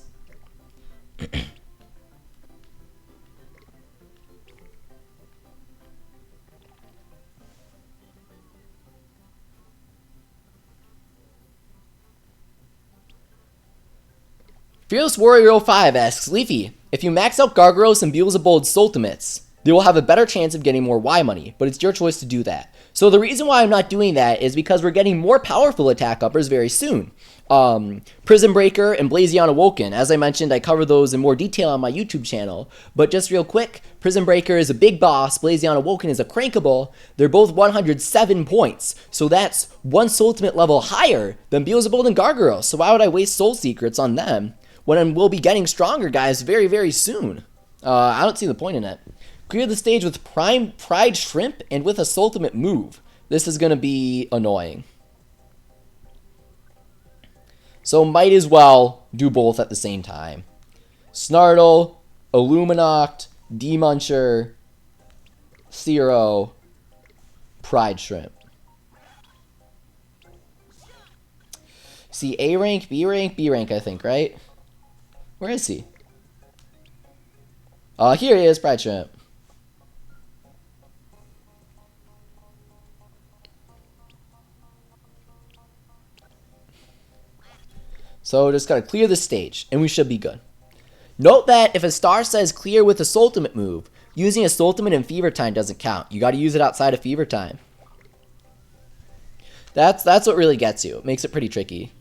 Fearless Warrior 05 asks, Leafy, if you max out Gargaros and Beelzebub's ultimates, they will have a better chance of getting more Y money, but it's your choice to do that. So the reason why I'm not doing that is because we're getting more powerful attack uppers very soon. Prison Breaker and Venoct Awoken. As I mentioned, I cover those in more detail on my YouTube channel. But just real quick, Prison Breaker is a big boss, Venoct Awoken is a crankable. They're both 107 points. So that's one soul ultimate level higher than Beelzebub and Gargaros. So why would I waste soul secrets on them when we'll be getting stronger guys very, very soon? I don't see the point in it. Clear the stage with Pride Shrimp and with a soul ultimate move. This is going to be annoying. So might as well do both at the same time. Snartle, Illuminoct, D-Muncher, Zero, Pride Shrimp. See, A rank, B rank, B rank, I think, right? Where is he? Here he is, Pride Shrimp. So just gotta clear the stage, and we should be good. Note that if a star says clear with a soul ultimate move, using a soul ultimate in Fever Time doesn't count. You gotta use it outside of Fever Time. That's what really gets you. It makes it pretty tricky.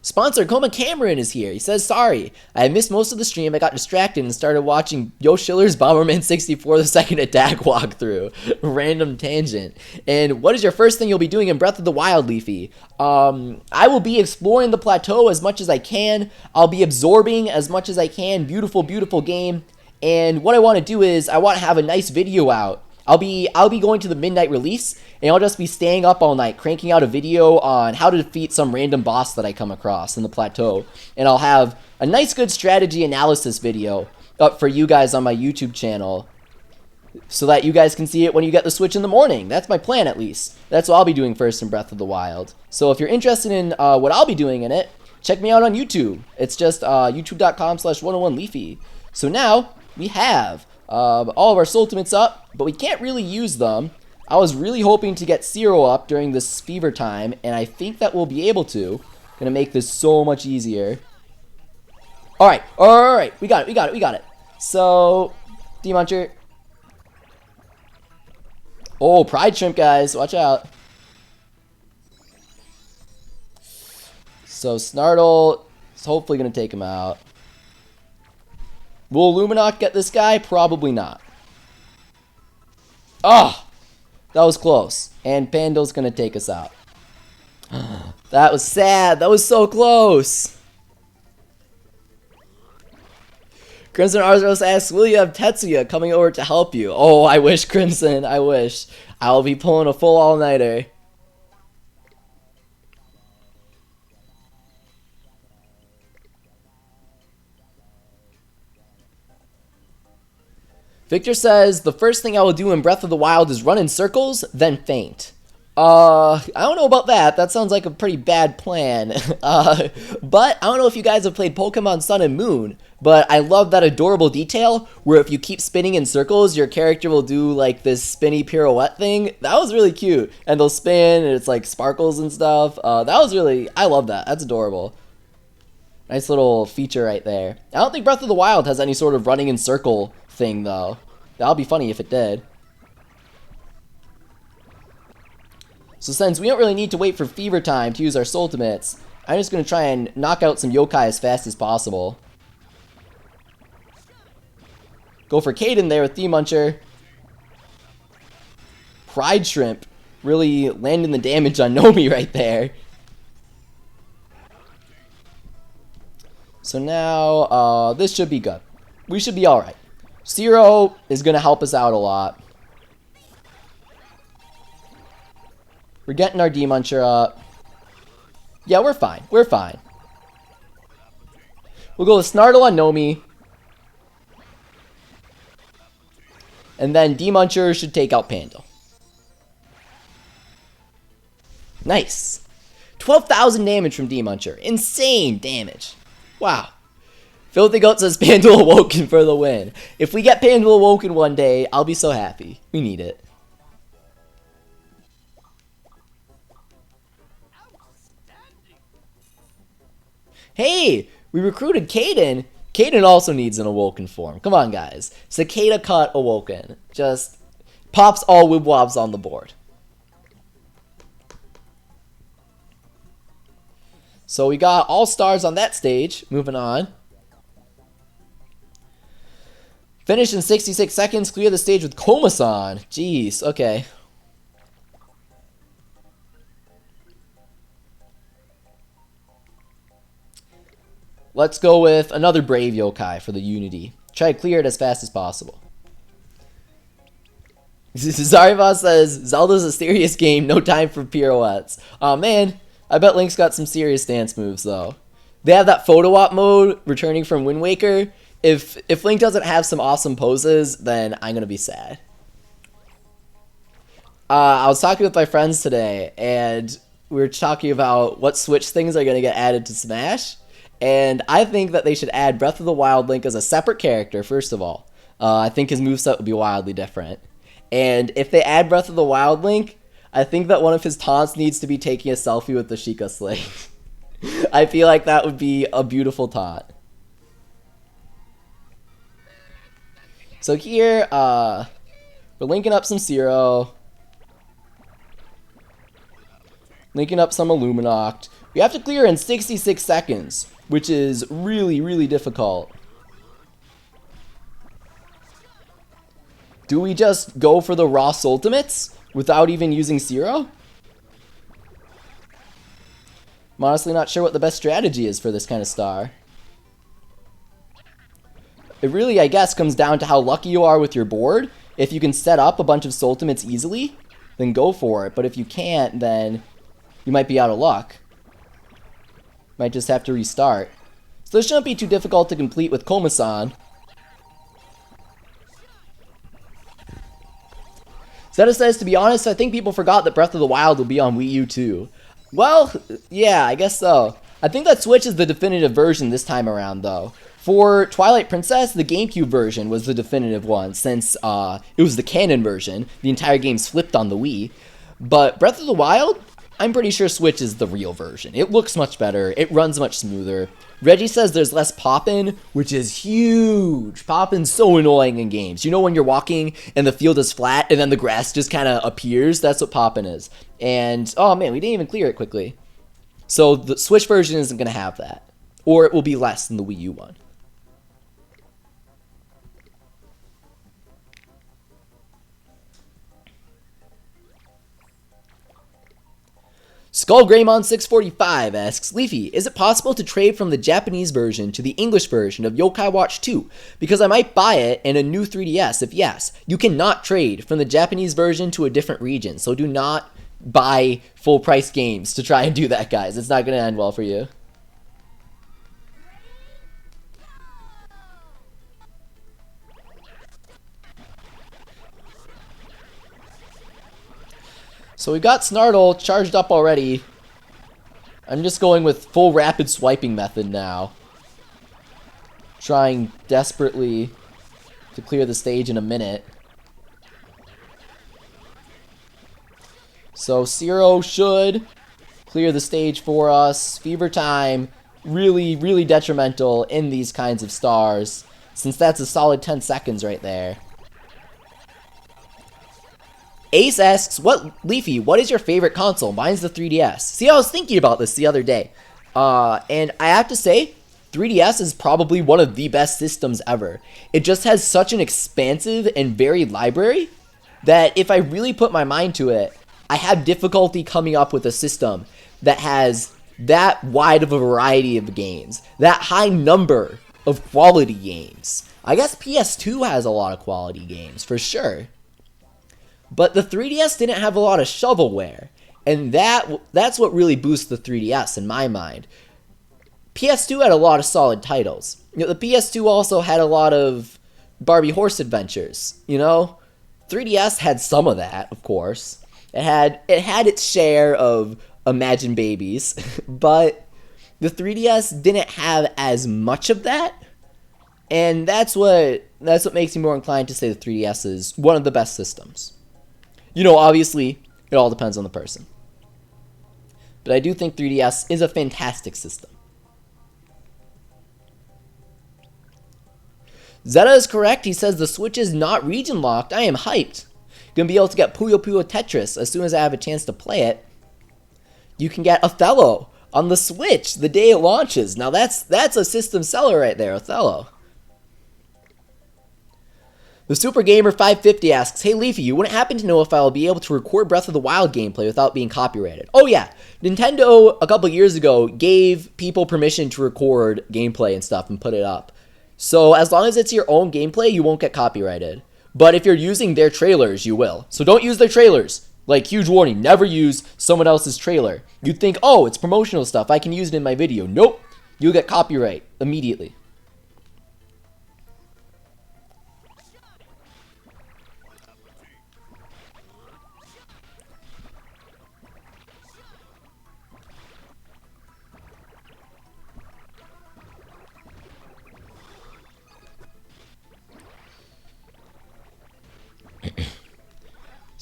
Sponsor Coma Cameron is here. He says, sorry, I missed most of the stream. I got distracted and started watching Yo Schiller's Bomberman 64 The Second Attack walkthrough. Random tangent. And what is your first thing you'll be doing in Breath of the Wild, Leafy? I will be exploring the plateau as much as I can. I'll be absorbing as much as I can. Beautiful, beautiful game. And what I want to do is I want to have a nice video out. I'll be going to the midnight release, and I'll just be staying up all night cranking out a video on how to defeat some random boss that I come across in the plateau. And I'll have a nice good strategy analysis video up for you guys on my YouTube channel so that you guys can see it when you get the Switch in the morning. That's my plan, at least. That's what I'll be doing first in Breath of the Wild. So if you're interested in what I'll be doing in it, check me out on YouTube. It's just youtube.com/101leafy. So now we have all of our Ultimates up, but we can't really use them. I was really hoping to get Zero up during this fever time, and I think that we'll be able to. Gonna make this so much easier. Alright, we got it. So, Demuncher. Oh, Pride Shrimp, guys, watch out. So, Snartle is hopefully gonna take him out. Will Luminok get this guy? Probably not. Oh, that was close. And Pando's going to take us out. That was sad. That was so close. Crimson Arzeros asks, will you have Tetsuya coming over to help you? Oh, I wish, Crimson. I wish. I'll be pulling a full all-nighter. Victor says, the first thing I will do in Breath of the Wild is run in circles, then faint. I don't know about that. That sounds like a pretty bad plan. But I don't know if you guys have played Pokemon Sun and Moon, but I love that adorable detail where if you keep spinning in circles, your character will do like this spinny pirouette thing. That was really cute. And they'll spin and it's like sparkles and stuff. I love that. That's adorable. Nice little feature right there. I don't think Breath of the Wild has any sort of running in circle thing, though. That'll be funny if it did. So since we don't really need to wait for fever time to use our Ultimates, I'm just going to try and knock out some yokai as fast as possible. Go for Caden there with Demuncher. Pride Shrimp really landing the damage on Nomi right there. So now, this should be good. We should be alright. Zero is going to help us out a lot. We're getting our Demuncher up. Yeah, we're fine. We're fine. We'll go with Snartle on Nomi. And then Demuncher should take out Pando. Nice. 12,000 damage from Demuncher. Insane damage. Wow. Filthy Goat says Pando Awoken for the win. If we get Pando Awoken one day, I'll be so happy. We need it. Hey, we recruited Caden. Caden also needs an Awoken form. Come on, guys. Cicada Cut Awoken. Just pops all Wibwobs on the board. So we got all stars on that stage. Moving on. Finish in 66 seconds. Clear the stage with Komasan. Jeez, okay. Let's go with another Brave Yokai for the Unity. Try to clear it as fast as possible. Zarivas says, Zelda's a serious game, no time for pirouettes. Aw, man, I bet Link's got some serious dance moves, though. They have that photo op mode returning from Wind Waker. If Link doesn't have some awesome poses, then I'm gonna be sad. I was talking with my friends today, and we were talking about what Switch things are gonna get added to Smash. And I think that they should add Breath of the Wild Link as a separate character, first of all. I think his moveset would be wildly different. And if they add Breath of the Wild Link, I think that one of his taunts needs to be taking a selfie with the Sheikah Sling. I feel like that would be a beautiful taunt. So here, we're linking up some Zero. Linking up some Illuminoct. We have to clear in 66 seconds, which is really, really difficult. Do we just go for the Ross ultimates without even using Zero? I'm honestly not sure what the best strategy is for this kind of star. It really, I guess, comes down to how lucky you are with your board. If you can set up a bunch of ultimates easily, then go for it. But if you can't, then you might be out of luck. Might just have to restart. So this shouldn't be too difficult to complete with Komasan. Zeta says, to be honest, I think people forgot that Breath of the Wild will be on Wii U too. Well, yeah, I guess so. I think that Switch is the definitive version this time around, though. For Twilight Princess, the GameCube version was the definitive one, since it was the canon version. The entire game's flipped on the Wii. But Breath of the Wild, I'm pretty sure Switch is the real version. It looks much better. It runs much smoother. Reggie says there's less poppin', which is huge. Poppin's so annoying in games. You know when you're walking and the field is flat and then the grass just kind of appears? That's what poppin' is. And, oh man, we didn't even clear it quickly. So the Switch version isn't going to have that. Or it will be less than the Wii U one. SkullGreymon645 asks, Leafy, is it possible to trade from the Japanese version to the English version of Yokai Watch 2? Because I might buy it in a new 3DS. If yes, you cannot trade from the Japanese version to a different region. So do not buy full price games to try and do that, guys. It's not going to end well for you. So we got Snartle charged up already. I'm just going with full rapid swiping method now. Trying desperately to clear the stage in a minute. So Zero should clear the stage for us. Fever Time, really, really detrimental in these kinds of stars, since that's a solid 10 seconds right there. Ace asks, Leafy, what is your favorite console? Mine's the 3DS. See, I was thinking about this the other day. And I have to say, 3DS is probably one of the best systems ever. It just has such an expansive and varied library that if I really put my mind to it, I have difficulty coming up with a system that has that wide of a variety of games, that high number of quality games. I guess PS2 has a lot of quality games, for sure. But the 3DS didn't have a lot of shovelware, and that's what really boosts the 3DS in my mind. PS2 had a lot of solid titles. You know, the PS2 also had a lot of Barbie Horse Adventures, you know? 3DS had some of that, of course. It had its share of Imagine Babies, but the 3DS didn't have as much of that, and that's what makes me more inclined to say the 3DS is one of the best systems. You know, obviously, it all depends on the person. But I do think 3DS is a fantastic system. Zeta is correct. He says the Switch is not region locked. I am hyped. Gonna be able to get Puyo Puyo Tetris as soon as I have a chance to play it. You can get Othello on the Switch the day it launches. Now that's a system seller right there, Othello. The Super Gamer 550 asks, hey Leafy, you wouldn't happen to know if I will be able to record Breath of the Wild gameplay without being copyrighted? Oh yeah, Nintendo a couple years ago gave people permission to record gameplay and stuff and put it up. So as long as it's your own gameplay, you won't get copyrighted. But if you're using their trailers, you will. So don't use their trailers. Like, huge warning, never use someone else's trailer. You'd think, oh, it's promotional stuff, I can use it in my video. Nope, you'll get copyright immediately.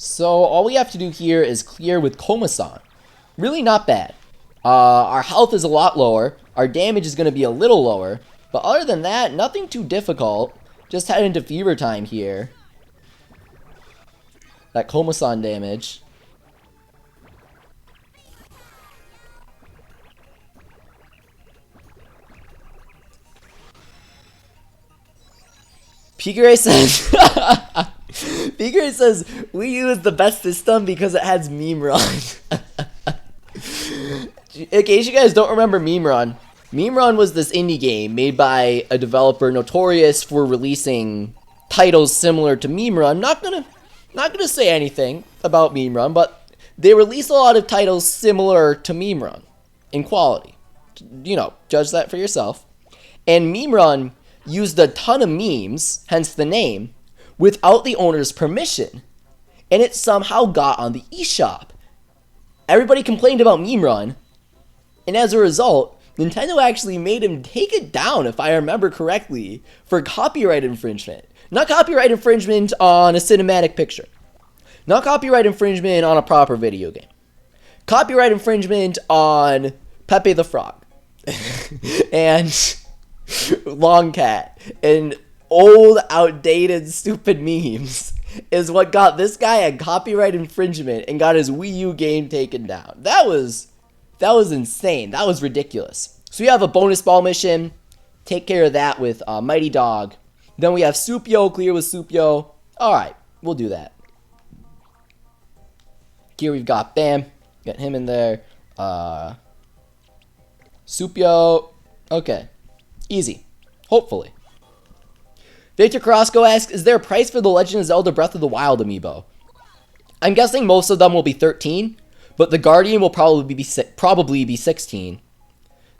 So all we have to do here is clear with Komasan. Really not bad. Our health is a lot lower. Our damage is going to be a little lower. But other than that, nothing too difficult. Just head into Fever Time here. That Komasan damage. Pigray says, Pigray says, Wii U is the best system because it has Meme Run. In case you guys don't remember Meme Run, Meme Run was this indie game made by a developer notorious for releasing titles similar to Meme Run. Not gonna say anything about Meme Run, but they release a lot of titles similar to Meme Run in quality. You know, judge that for yourself. And Meme Run used a ton of memes, hence the name, without the owner's permission. And it somehow got on the eShop. Everybody complained about Meme Run, and as a result, Nintendo actually made him take it down, if I remember correctly, for copyright infringement. Not copyright infringement on a cinematic picture. Not copyright infringement on a proper video game. Copyright infringement on Pepe the Frog. And Long Cat. And old, outdated, stupid memes is what got this guy a copyright infringement and got his Wii U game taken down. That was insane. That was ridiculous. So we have a bonus ball mission. Take care of that with Mighty Dog. Then we have Supyo, clear with Supyo. Alright, we'll do that. Here we've got Bam. Got him in there. Supyo. Okay. Easy. Hopefully. Victor Carrasco asks, is there a price for the Legend of Zelda Breath of the Wild amiibo? I'm guessing most of them will be 13, but the Guardian will probably be 16.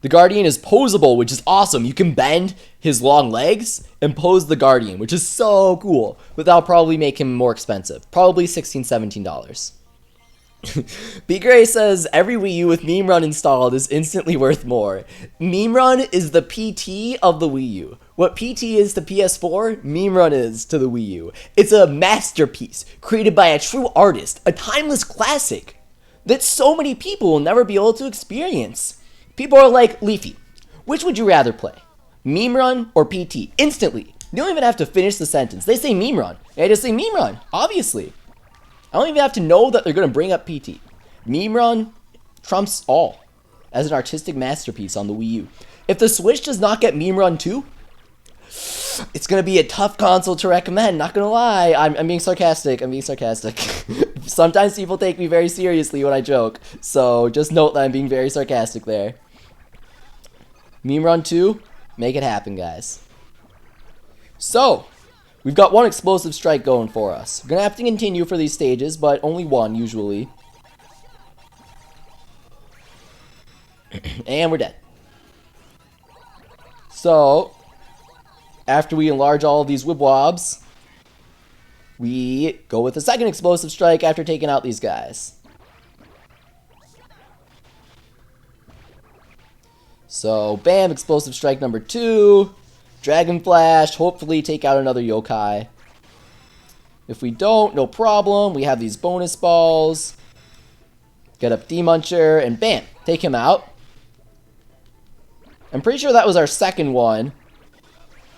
The Guardian is posable, which is awesome. You can bend his long legs and pose the Guardian, which is so cool. But that'll probably make him more expensive. Probably $16, $17. B. Gray says, every Wii U with Meme Run installed is instantly worth more. Meme Run is the PT of the Wii U. What PT is to PS4, Meme Run is to the Wii U. It's a masterpiece created by a true artist, a timeless classic that so many people will never be able to experience. People are like, Leafy, which would you rather play? Meme Run or PT? Instantly. You don't even have to finish the sentence. They say Meme Run. I just say Meme Run, obviously. I don't even have to know that they're going to bring up PT. Meme Run trumps all as an artistic masterpiece on the Wii U. If the Switch does not get Meme Run 2, it's going to be a tough console to recommend, not going to lie. I'm being sarcastic. Sometimes people take me very seriously when I joke, so just note that I'm being very sarcastic there. Meme Run 2, make it happen, guys. So, we've got one explosive strike going for us. We're going to have to continue for these stages, but only one, usually. And we're dead. So, after we enlarge all of these Wibwobs, we go with the second explosive strike after taking out these guys. So, bam, explosive strike number 2. Dragon Flash, hopefully take out another yokai. If we don't, no problem. We have these bonus balls. Get up D-Muncher, and bam, take him out. I'm pretty sure that was our second one.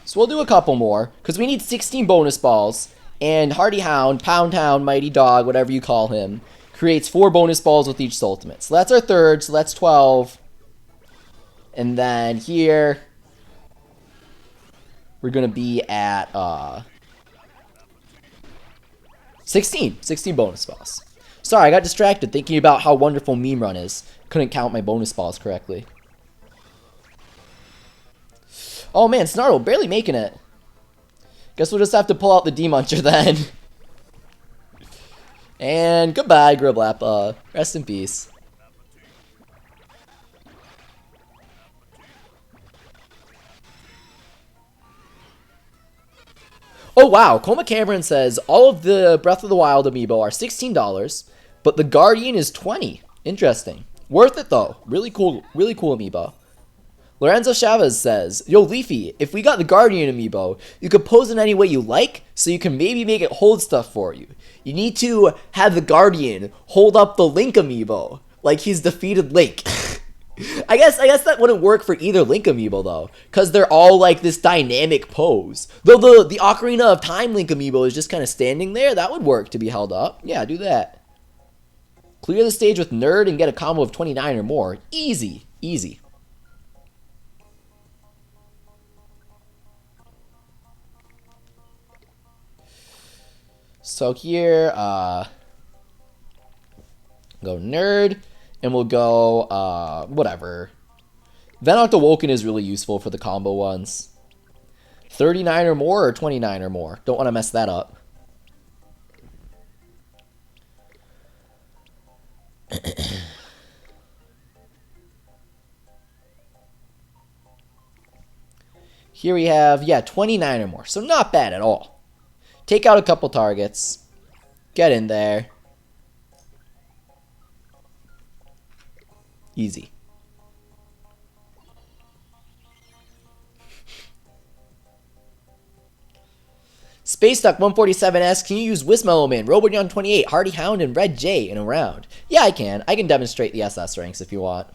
So we'll do a couple more, because we need 16 bonus balls. And Hardy Hound, Pound Hound, Mighty Dog, whatever you call him, creates 4 bonus balls with each ultimate. So that's our third, so that's 12. And then here, we're going to be at 16 bonus balls. Sorry, I got distracted thinking about how wonderful Meme Run is. Couldn't count my bonus balls correctly. Oh man, Snartle, barely making it. Guess we'll just have to pull out the D-Muncher then. And goodbye, Griblap. Rest in peace. Oh wow, Coma Cameron says all of the Breath of the Wild amiibo are $16, but the Guardian is $20. Interesting. Worth it though. Really cool amiibo. Lorenzo Chavez says, yo Leafy, if we got the Guardian amiibo, you could pose it any way you like, so you can maybe make it hold stuff for you. You need to have the Guardian hold up the Link amiibo, like he's defeated Link. I guess that wouldn't work for either Link amiibo though, because they're all like this dynamic pose. Though the Ocarina of Time Link amiibo is just kind of standing there, that would work to be held up. Yeah, do that. Clear the stage with Nerd and get a combo of 29 or more. Easy, easy. So here, go Nerd, and we'll go, whatever. Venoct Awoken is really useful for the combo ones. 39 or more, or 29 or more. Don't want to mess that up. Here we have, yeah, 29 or more. So not bad at all. Take out a couple targets. Get in there. Easy. Space Duck 147 asks, can you use Wismellow Man, Roboyon 28, Hardy Hound, and Red J in a round? Yeah, I can. I can demonstrate the SS ranks if you want.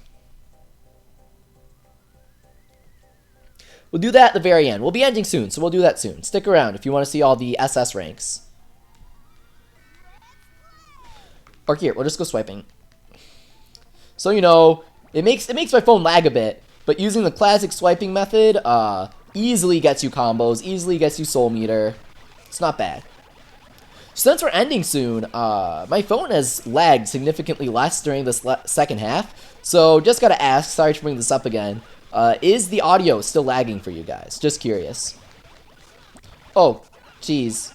We'll do that at the very end. We'll be ending soon, so we'll do that soon. Stick around if you want to see all the SS ranks. Or here, we'll just go swiping. So, you know, it makes my phone lag a bit, but using the classic swiping method easily gets you combos, easily gets you soul meter. It's not bad. Since we're ending soon, my phone has lagged significantly less during this second half, so just gotta ask, sorry to bring this up again, is the audio still lagging for you guys? Just curious. Oh, jeez.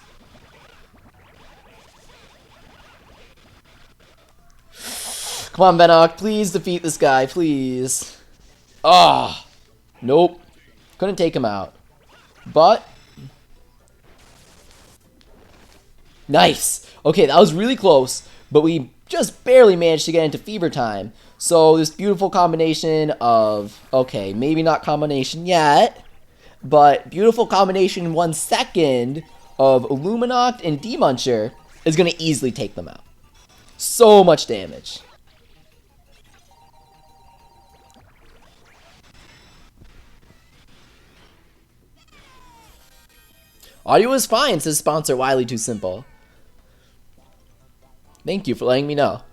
Come on, Venoct, please defeat this guy, please. Ah, nope. Couldn't take him out. But nice. Okay, that was really close, but we just barely managed to get into fever time. So this beautiful combination of, okay, maybe not combination yet, but beautiful combination in 1 second of Illuminoct and Demuncher is going to easily take them out. So much damage. Audio is fine, says sponsor Wiley Too Simple. Thank you for letting me know.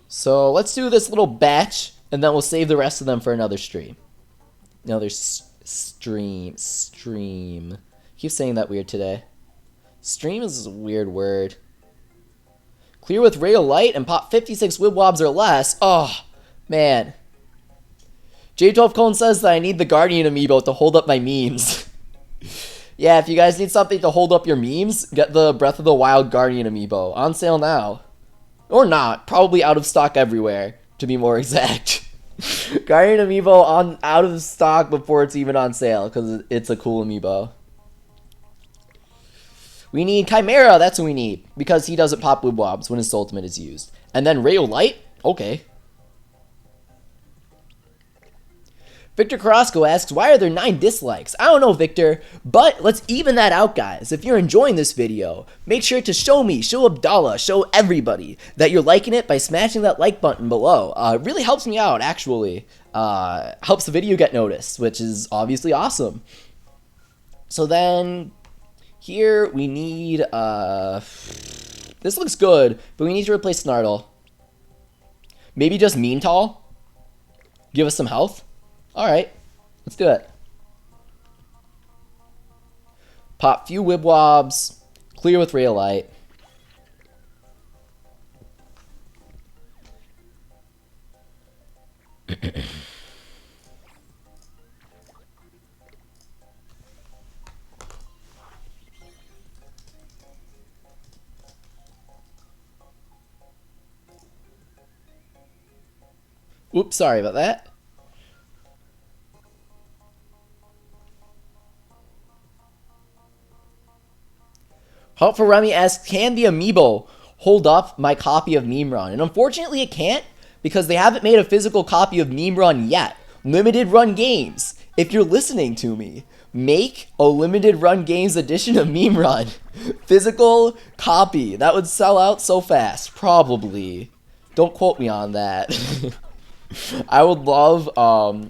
So let's do this little batch, and then we'll save the rest of them for another stream. Another stream. I keep saying that weird today. Stream is a weird word. Clear with Ray of Light and pop 56 Wibwobs or less. Oh, man. J12 Cone says that I need the Guardian amiibo to hold up my memes. Yeah, if you guys need something to hold up your memes, get the Breath of the Wild Guardian amiibo. On sale now. Or not. Probably out of stock everywhere, to be more exact. Guardian amiibo out of stock before it's even on sale, because it's a cool amiibo. We need Chimera, that's what we need, because he doesn't pop Wibwobs when his ultimate is used. And then Ray of Light? Okay. Victor Carrasco asks, why are there 9 dislikes? I don't know, Victor, but let's even that out, guys. If you're enjoying this video, make sure to show me, show Abdallah, show everybody that you're liking it by smashing that like button below. It really helps me out, actually. Helps the video get noticed, which is obviously awesome. So then, here we need, this looks good, but we need to replace Snartle. Maybe just Mean Tall? Give us some health? Alright, let's do it. Pop few Wibwobs, clear with Ray of Light. Oops, sorry about that. Halt for Remy asks, can the amiibo hold up my copy of Meme Run? And unfortunately it can't, because they haven't made a physical copy of Meme Run yet. Limited Run Games, if you're listening to me, make a Limited Run Games edition of Meme Run. Physical copy. That would sell out so fast. Probably. Don't quote me on that. I would love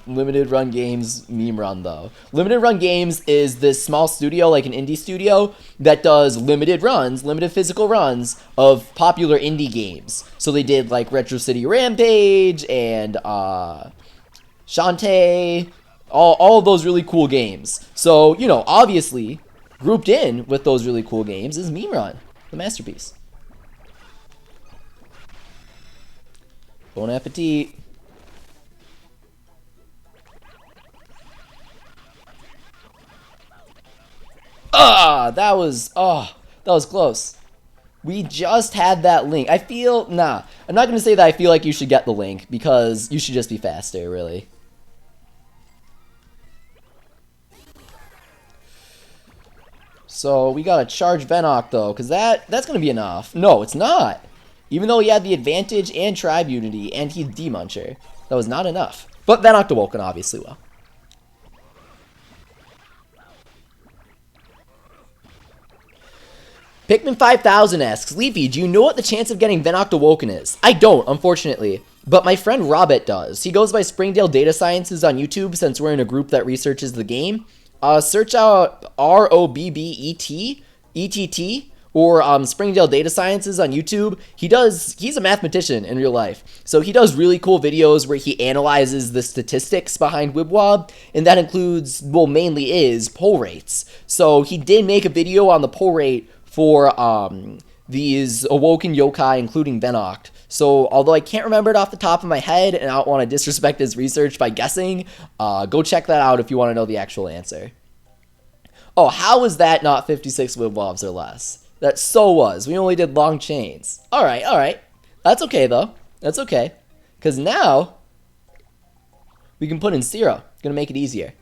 Limited Run Games Meme Run, though. Limited Run Games is this small studio, like an indie studio, that does limited runs, limited physical runs of popular indie games. So they did, like, Retro City Rampage and Shantae, all of those really cool games. So, you know, obviously, grouped in with those really cool games is Meme Run, the masterpiece. Bon appetit. That was close. We just had that link. I'm not going to say that I feel like you should get the link, because you should just be faster, really. So we got to charge Venoct, though, because that's going to be enough. No, it's not. Even though he had the advantage and Tribe Unity, and he's D-Muncher, that was not enough. But Venoct Awoken obviously will. Pikmin 5000 asks, Leafy, do you know what the chance of getting Venoct Awoken is? I don't, unfortunately, but my friend Robert does. He goes by Springdale Data Sciences on YouTube, since we're in a group that researches the game. Search out ROBBET, ETT, or Springdale Data Sciences on YouTube. He's a mathematician in real life, so he does really cool videos where he analyzes the statistics behind Wibwob, and that includes, well, mainly is pull rates. So he did make a video on the pull rate for these Awoken Yokai, including Venoct. So, although I can't remember it off the top of my head, and I don't want to disrespect his research by guessing, go check that out if you want to know the actual answer. Oh, how is that not 56 Wibwobs or less? That so was. We only did long chains. Alright. That's okay, though. That's okay. Because now, we can put in 0. It's going to make it easier.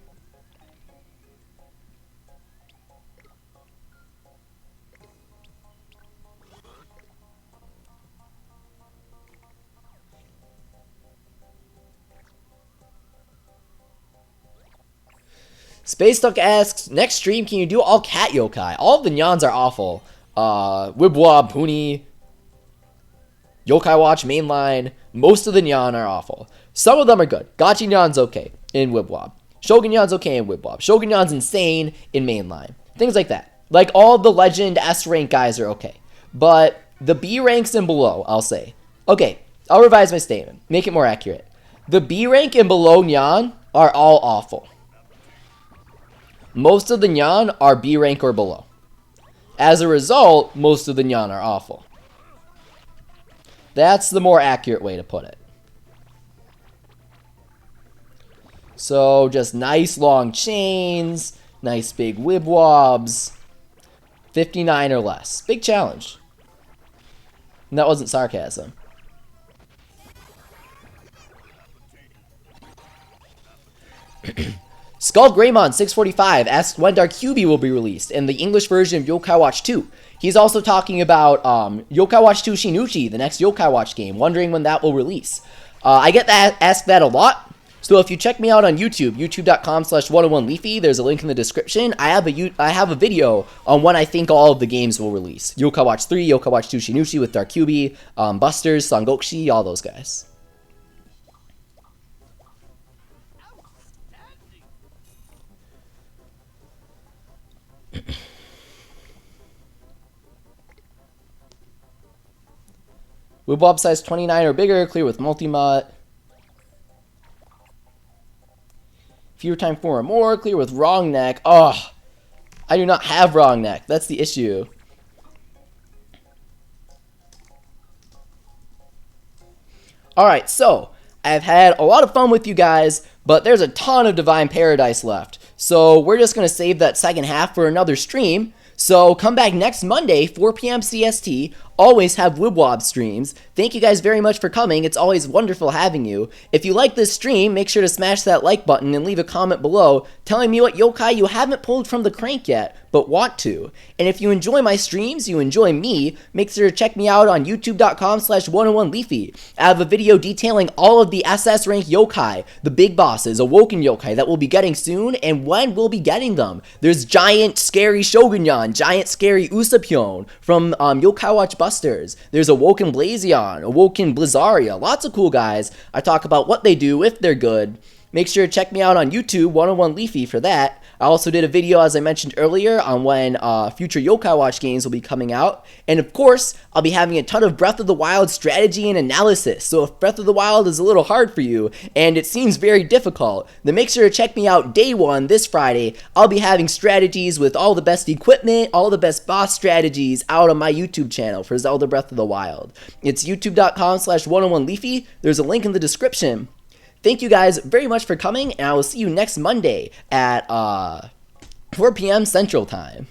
Space Duck asks, next stream, can you do all cat yokai? All of the nyans are awful. Wibwob, Puni, Yokai Watch, Mainline, most of the nyan are awful. Some of them are good. Gachi nyan's okay in Wibwob. Shogun nyan's okay in Wibwob. Shogun nyan's insane in Mainline. Things like that. Like, all the Legend S rank guys are okay. But the B ranks and below, I'll say. Okay, I'll revise my statement. Make it more accurate. The B rank and below nyan are all awful. Most of the nyan are B rank or below. As a result, most of the nyan are awful. That's the more accurate way to put it. So, just nice long chains, nice big Wibwobs, 59 or less. Big challenge. And that wasn't sarcasm. Skull Greymon 645 asks when Dark QB will be released and the English version of Yokai Watch 2. He's also talking about Yokai Watch 2 Shinuchi, the next Yokai Watch game, wondering when that will release. I get asked that a lot, so if you check me out on YouTube, youtube.com/101leafy, there's a link in the description. I have a video on when I think all of the games will release. Yokai Watch 3, Yokai Watch 2 Shinuchi with Dark QB, Busters, Sangokshi, all those guys. Wibwob size 29 or bigger, clear with multi-mot. Fewer time 4 or more, clear with wrong neck. Oh, I do not have wrong neck. That's the issue. Alright, so I've had a lot of fun with you guys, but there's a ton of Divine Paradise left. So we're just going to save that second half for another stream. So come back next Monday, 4 p.m. CST. Always have Wibwob streams. Thank you guys very much for coming. It's always wonderful having you. If you like this stream, make sure to smash that like button and leave a comment below telling me what yokai you haven't pulled from the crank yet, but want to. And if you enjoy my streams, you enjoy me, make sure to check me out on youtube.com/101leafy. I have a video detailing all of the SS rank yokai, the big bosses, Awoken yokai that we'll be getting soon, and when we'll be getting them. There's giant scary Shogunyan, giant scary Usapyon from Yokai Watch Busters. There's Awoken Blazion, Awoken Blizzaria, lots of cool guys. I talk about what they do, if they're good. Make sure to check me out on YouTube, 101leafy, for that. I also did a video, as I mentioned earlier, on when future Yokai Watch games will be coming out. And of course, I'll be having a ton of Breath of the Wild strategy and analysis. So if Breath of the Wild is a little hard for you, and it seems very difficult, then make sure to check me out day one this Friday. I'll be having strategies with all the best equipment, all the best boss strategies out on my YouTube channel for Zelda Breath of the Wild. It's youtube.com/101leafy. There's a link in the description. Thank you guys very much for coming, and I will see you next Monday at 4 p.m. Central Time.